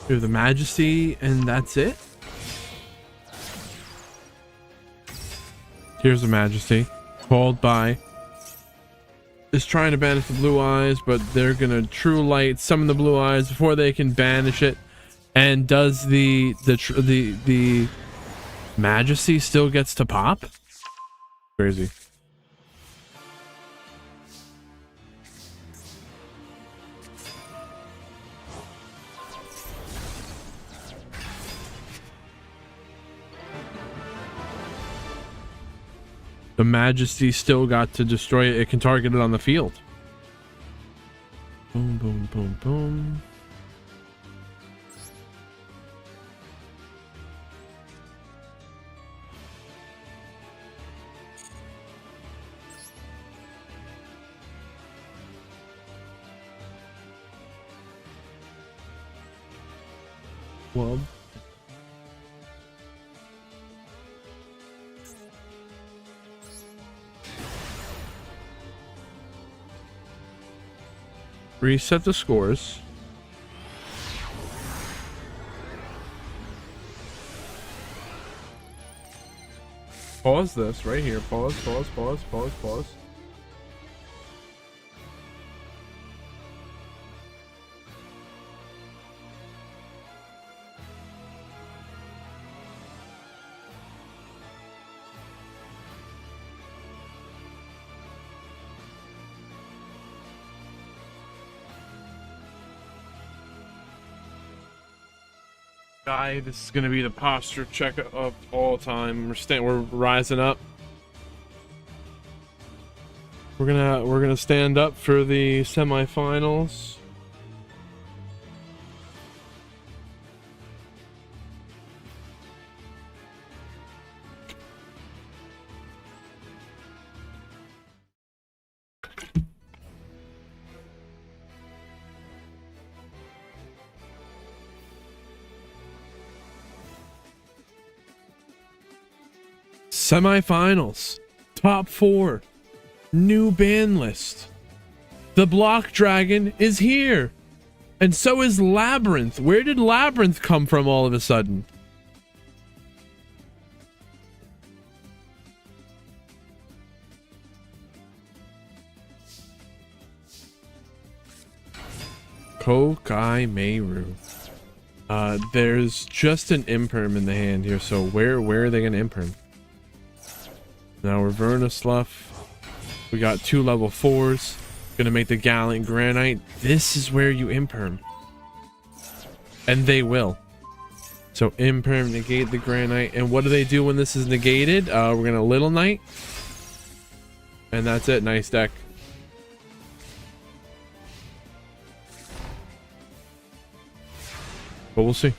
We have the Majesty, and that's it. Here's the Majesty, called by. Is trying to banish the blue eyes, but they're gonna True Light summon the blue eyes before they can banish it. And does the Majesty still gets to pop? Crazy. The Majesty still got to destroy it. It can target it on the field. Boom, boom, boom, boom. Well, reset the scores. Pause this right here. Pause, pause, pause, pause, pause. This is gonna be the posture check of all time. We're rising up. We're gonna stand up for the semifinals. Semifinals, top 4, new ban list. The Block Dragon is here, and so is Labyrinth. Where did Labyrinth come from all of a sudden? Kokai Meru. There's just an imperm in the hand here, so where are they gonna imperm? Now we're Vernusluff. We got 2 level 4s. Gonna make the Gallant Granite. This is where you imperm. And they will. So imperm, negate the Granite. And what do they do when this is negated? We're gonna Little Knight. And that's it. Nice deck. But we'll see.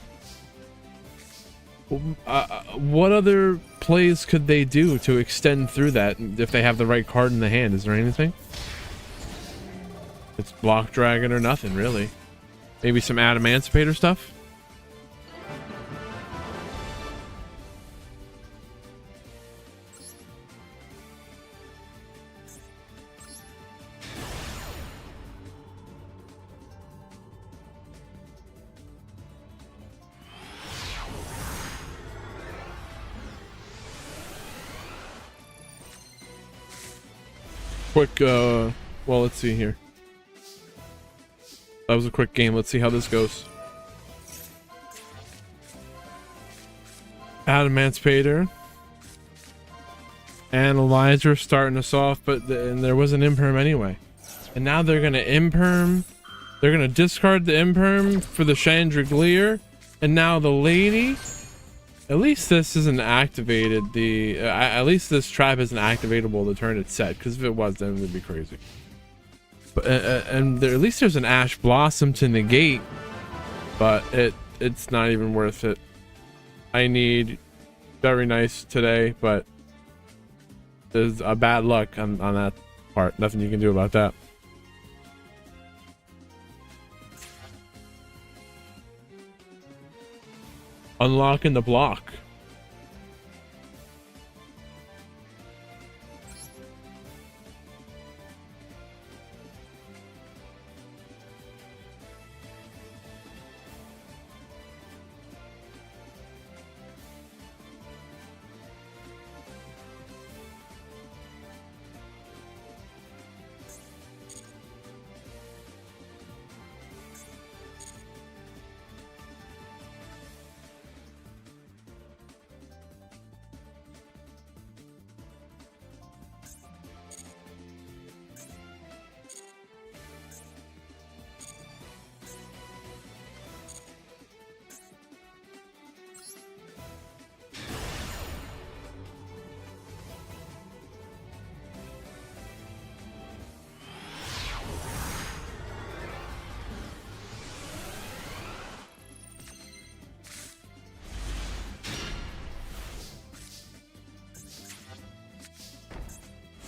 What other plays could they do to extend through that if they have the right card in the hand? Is there anything? It's Block Dragon or nothing, really. Maybe some Adamantipator stuff? Quick, well, let's see here. That was a quick game. Let's see how this goes. Adamantipator. Analyzer starting us off, but there was an imperm anyway. And now they're going to imperm. They're going to discard the imperm for the Chandelier. And now the lady. At least this isn't activated. At least this trap isn't activatable to turn it set. Because if it was, then it would be crazy. But and at least there's an Ash Blossom to negate. But it's not even worth it. I need very nice today, but there's a bad luck on that part. Nothing you can do about that. Unlocking the block.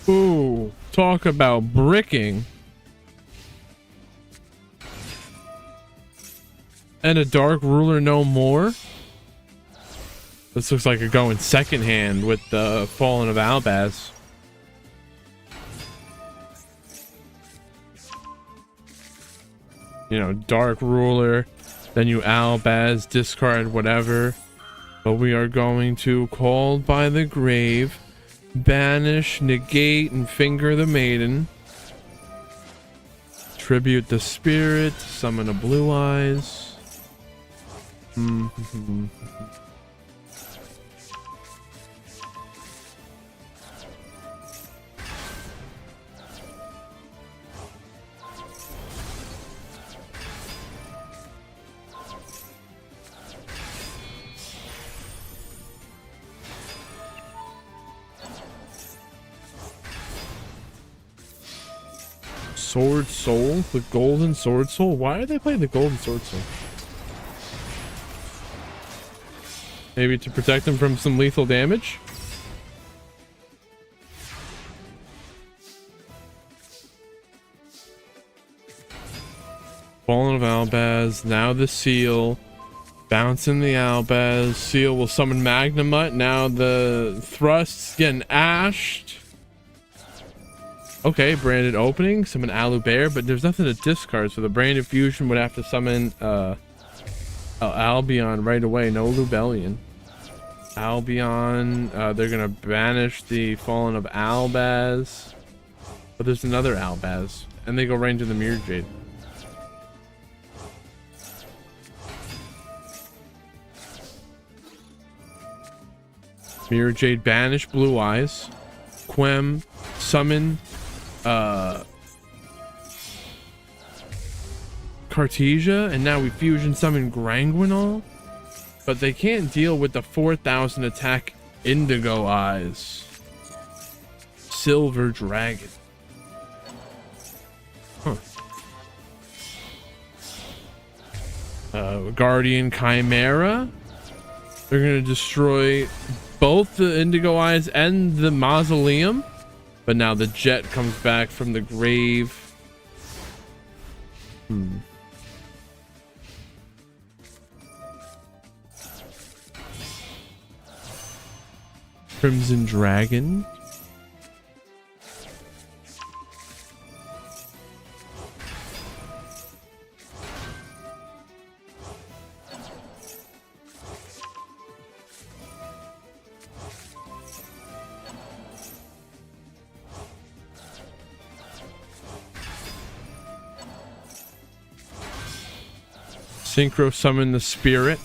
Ooh, talk about bricking. And a dark ruler no more. This looks like a going second hand with the Fallen of Albaz. You know, dark ruler, then you Albaz, discard whatever. But we are going to Called by the Grave, banish, negate, and finger the maiden. Tribute the spirit, summon a blue eyes. Sword Soul, the Golden Sword Soul. Why are they playing the Golden Sword Soul? Maybe to protect them from some lethal damage? Fallen of Albaz, now the seal. Bouncing the Albaz. Seal will summon Magnamut. Now the thrust's getting ashed. Okay, branded opening, summon Alu Bear, but there's nothing to discard, so the branded fusion would have to summon Albion right away. No Lubellion. Albion, they're gonna banish the Fallen of Albaz, but there's another Albaz, and they go right into the Mirror Jade. Mirror Jade banish Blue Eyes. Quem summon Cartesia, and now we fusion summon Granguinol, but they can't deal with the 4,000 attack Indigo Eyes. Silver Dragon. Guardian Chimera. They're gonna destroy both the Indigo Eyes and the Mausoleum. But now the jet comes back from the grave. Crimson Dragon. Synchro summon the spirit.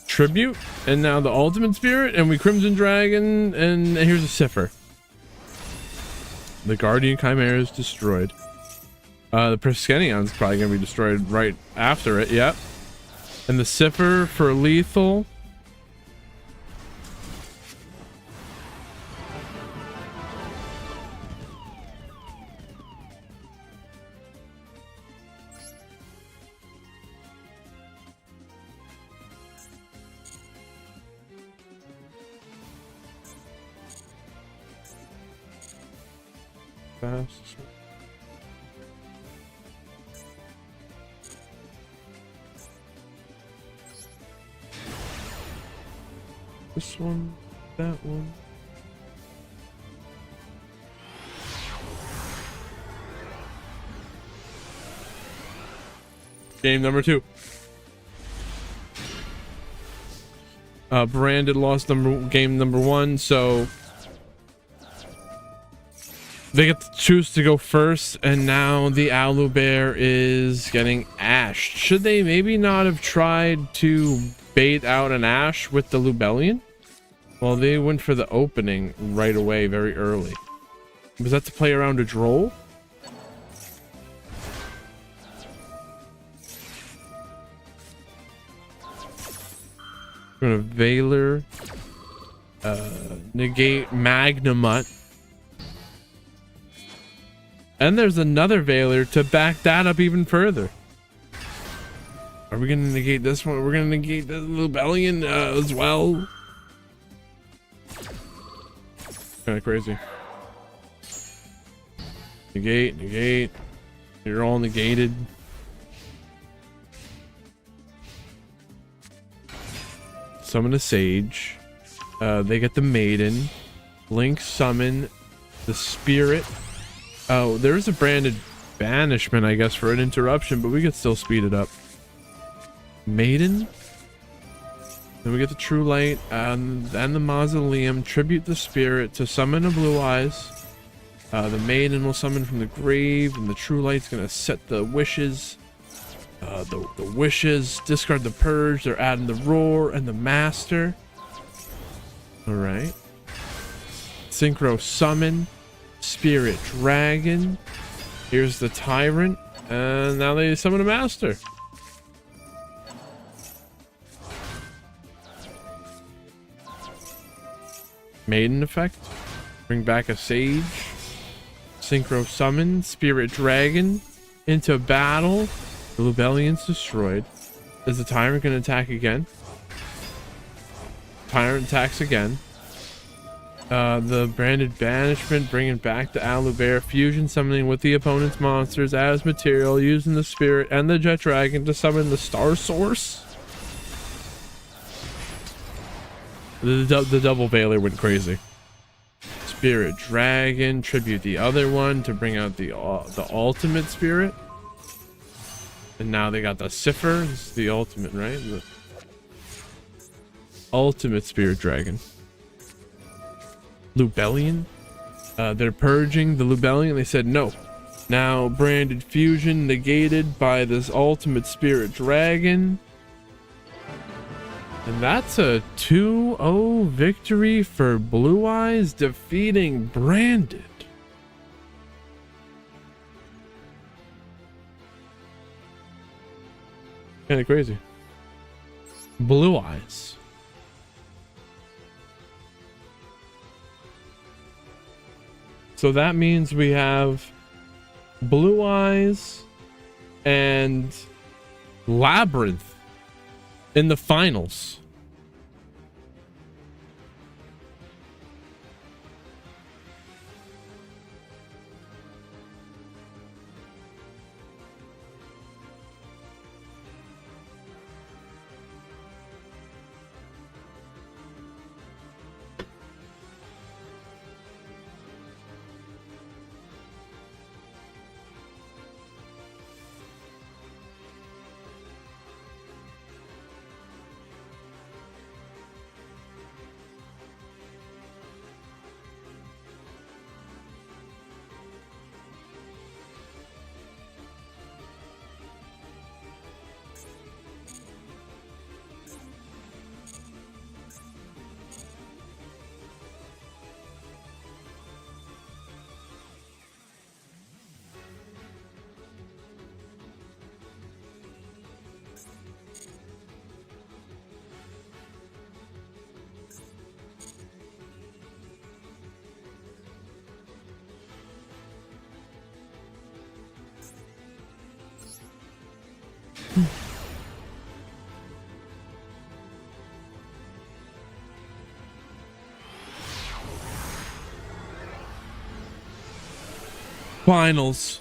Tribute. And now the ultimate spirit. And we Crimson Dragon. And here's a Cipher. The Guardian Chimera is destroyed. The Preskenion's probably going to be destroyed right after it. Yep. And the Cipher for lethal. This one, that one. Game number 2. Branded lost game number 1, so they get to choose to go first, and now the Owlbear is getting ashed. Should they maybe not have tried to bait out an Ash with the Lubellion? Well, they went for the opening right away, very early. Was that to play around a Droll? We're gonna Valor, negate Magnamut. And there's another Valor to back that up even further. Are we gonna negate this one? We're gonna negate the Lubellion as well. Kind of crazy. Negate, negate. You're all negated. Summon a sage. They get the maiden. Link summon the spirit. Oh, there's a branded banishment, I guess, for an interruption, but we could still speed it up. Maiden. Then we get the true light and the mausoleum. Tribute the spirit to summon a blue eyes. The maiden will summon from the grave, and the true light's gonna set the wishes. The wishes, discard the purge. They're adding the roar and the master. All right. Synchro summon, spirit dragon. Here's the tyrant, and now they summon a master. Maiden effect. Bring back a sage. Synchro summon, spirit dragon into battle. The Lubellion's destroyed. Is the tyrant going to attack again? Tyrant attacks again. The branded banishment, bringing back the Alubear fusion, summoning with the opponent's monsters as material, using the spirit and the jet dragon to summon the star source. The double veiler went crazy. Spirit dragon, tribute the other one to bring out the ultimate spirit. And now they got the Cipher. This is the ultimate, right? The ultimate spirit dragon. Lubellion. They're purging the Lubellion. They said no. Now branded fusion negated by this ultimate spirit dragon. And that's a 2-0 victory for Blue Eyes, defeating Branded. Kind of crazy. Blue Eyes. So that means we have Blue Eyes and Labyrinth in the finals. Finals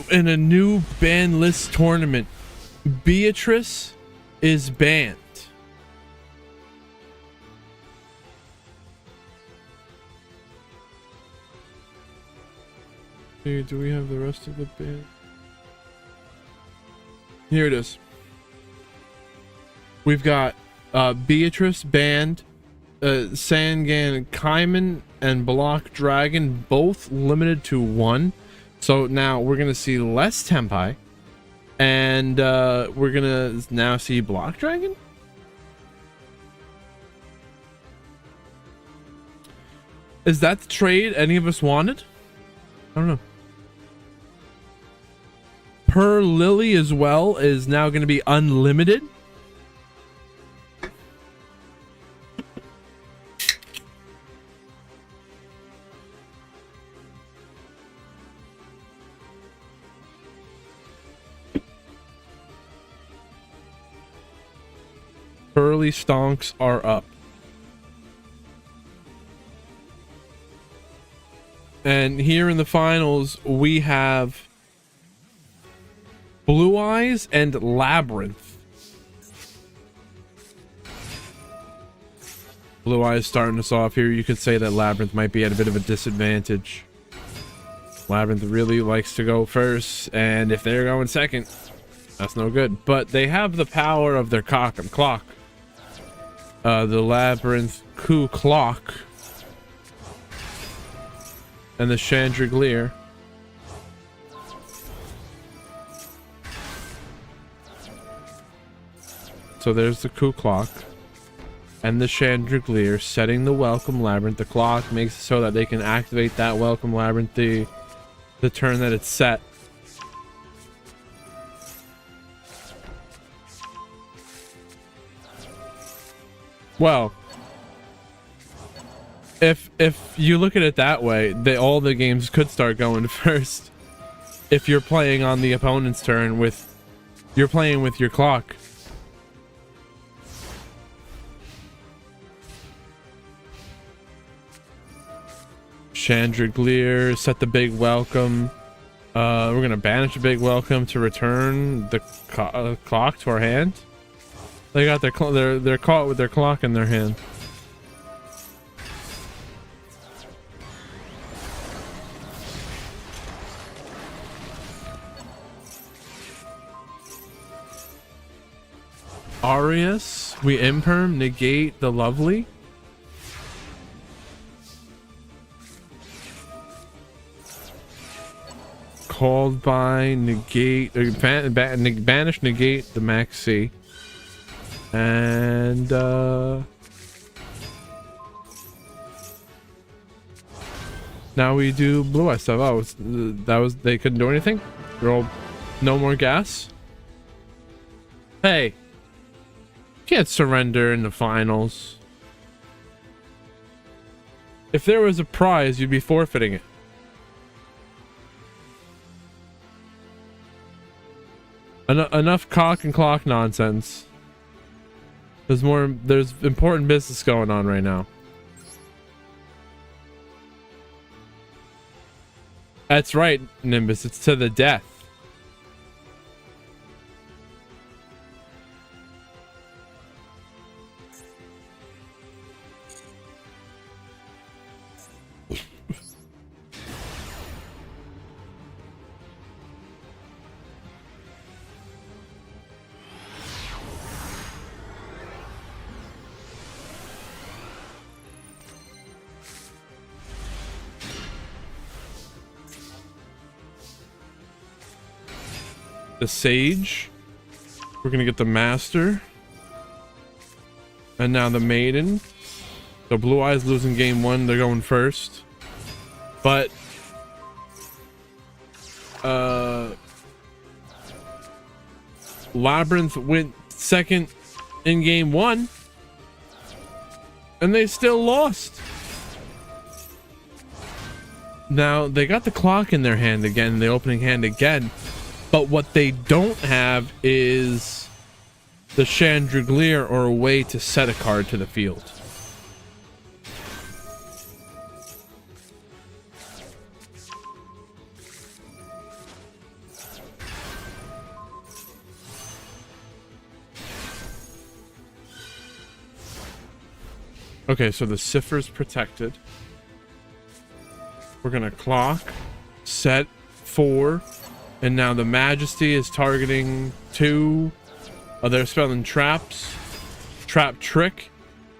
in a new ban list tournament. Beatrice is banned. Hey, do we have the rest of the ban? Here it is. We've got Beatrice banned, Sangan Kaiman and Block Dragon both limited to 1. So now we're gonna see less Tempai, and we're gonna now see Block Dragon. Is that the trade any of us wanted? I don't know. Per Lily as well is now going to be unlimited. Pearly stonks are up. And here in the finals, we have Blue Eyes and Labyrinth. Blue Eyes starting us off here. You could say that Labyrinth might be at a bit of a disadvantage. Labyrinth really likes to go first, and if they're going second, that's no good. But they have the power of their cock and clock. The Labyrinth Coup Clock and the Chandelier. So there's the Coup Clock and the Chandelier setting the Welcome Labyrinth. The clock makes it so that they can activate that Welcome Labyrinth the turn that it's set. Well, if you look at it that way, all the games could start going first. If you're playing on the opponent's turn you're playing with your clock. Chandelier, set the big welcome. We're gonna banish a big welcome to return the clock to our hand. They got they're caught with their clock in their hand. Arius, we imperm, negate the lovely. Called by, negate, banish, negate the maxi. And now we do blue eye stuff. Oh, they couldn't do anything. They're all no more gas. Hey, can't surrender in the finals. If there was a prize, you'd be forfeiting it. Enough cock and clock nonsense. There's important business going on right now. That's right, Nimbus. It's to the death. The Sage. We're gonna get the Master. And now the Maiden. So Blue Eyes losing game one. They're going first. But Labyrinth went second in game one. And they still lost. Now they got the clock in their hand again, the opening hand again. But what they don't have is the Chandelier or a way to set a card to the field. Okay, so the Cipher's protected. We're gonna clock, set 4. And now the Majesty is targeting 2. They're spelling traps, trap trick,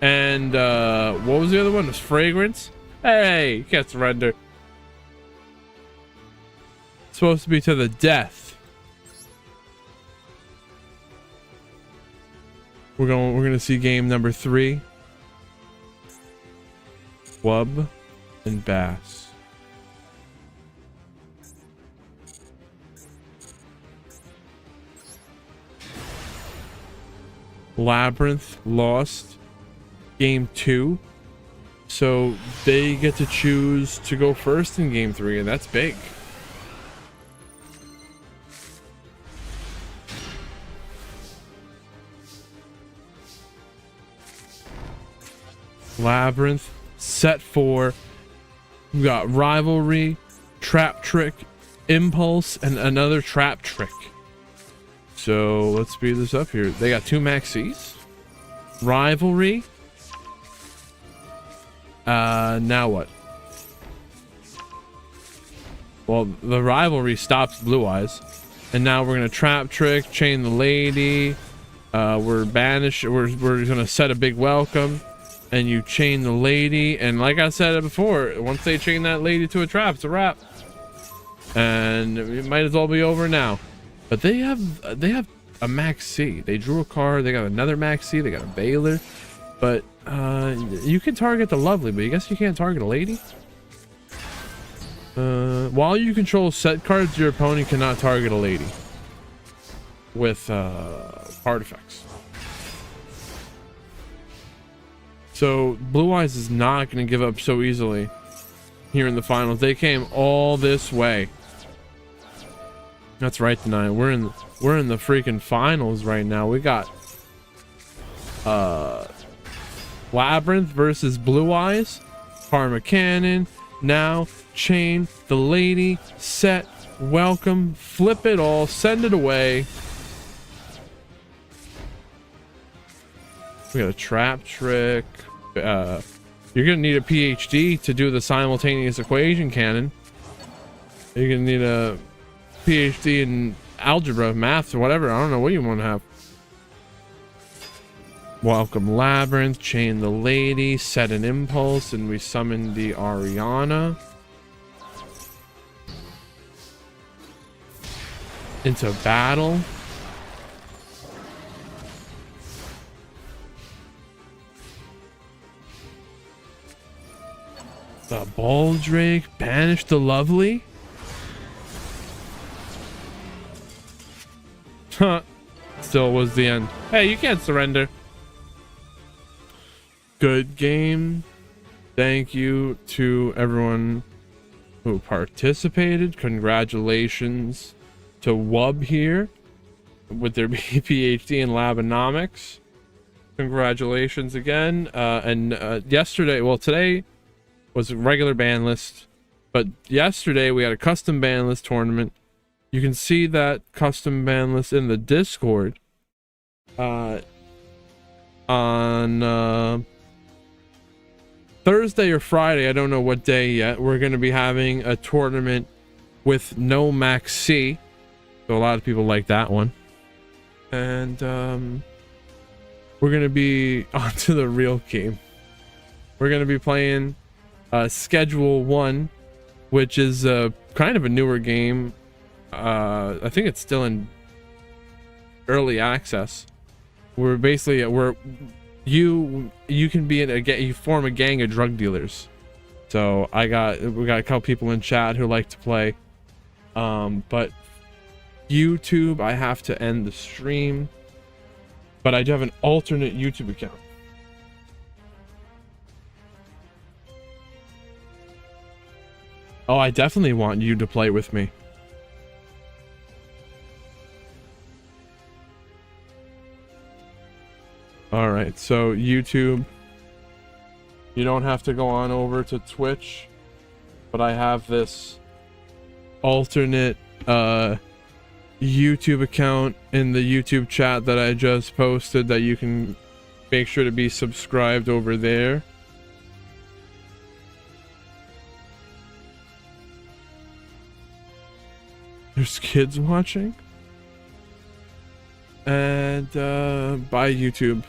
and what was the other one? It was fragrance. Hey, you can't surrender. It's supposed to be to the death. We're gonna see game number 3. Wub and Bass. Labyrinth lost game 2, so they get to choose to go first in game 3, and that's big. Labyrinth set 4. We got Rivalry, Trap Trick, Impulse, and another Trap Trick. So let's speed this up here. They got 2 maxis. Rivalry. Now what? Well, the Rivalry stops Blue Eyes. And now we're gonna Trap Trick, Chain the Lady. We're banished. We're gonna set a big welcome. And you chain the lady, and like I said before, once they chain that lady to a trap, it's a wrap. And it might as well be over now. But they have a max C. They drew a card. They got another max C. They got a Baylor. But you can target the Lovely, but I guess you can't target a lady. While you control set cards, your opponent cannot target a lady with artifacts. So Blue Eyes is not going to give up so easily here in the finals. They came all this way. That's right, tonight. We're in the freaking finals right now. We got Labyrinth versus Blue Eyes, Karma Cannon, now chain the lady, set, welcome, flip it all, send it away. We got a Trap Trick. You're gonna need a PhD to do the simultaneous equation cannon. You're gonna need a PhD in algebra, math, or whatever. I don't know what you want to have. Welcome Labyrinth, chain the lady, set an impulse, and we summon the Ariana into battle. The Baldrake, banish the Lovely. Huh. Still was the end. Hey, you can't surrender. Good game. Thank you to everyone who participated. Congratulations to Wub here with their PhD in Labonomics. Congratulations again. Yesterday, well, today was a regular ban list, but yesterday we had a custom ban list tournament. You can see that custom ban list in the Discord on Thursday or Friday. I don't know what day yet. We're going to be having a tournament with no max C, so a lot of people like that one. And we're going to be onto the real game. We're going to be playing Schedule 1, which is kind of a newer game. I think it's still in early access. We're basically you can be in you form a gang of drug dealers. So we got a couple people in chat who like to play. But YouTube, I have to end the stream, but I do have an alternate YouTube account. Oh, I definitely want you to play with me. All right, so YouTube, you don't have to go on over to Twitch, but I have this alternate YouTube account in the YouTube chat that I just posted that you can make sure to be subscribed over there. There's kids watching. And bye YouTube.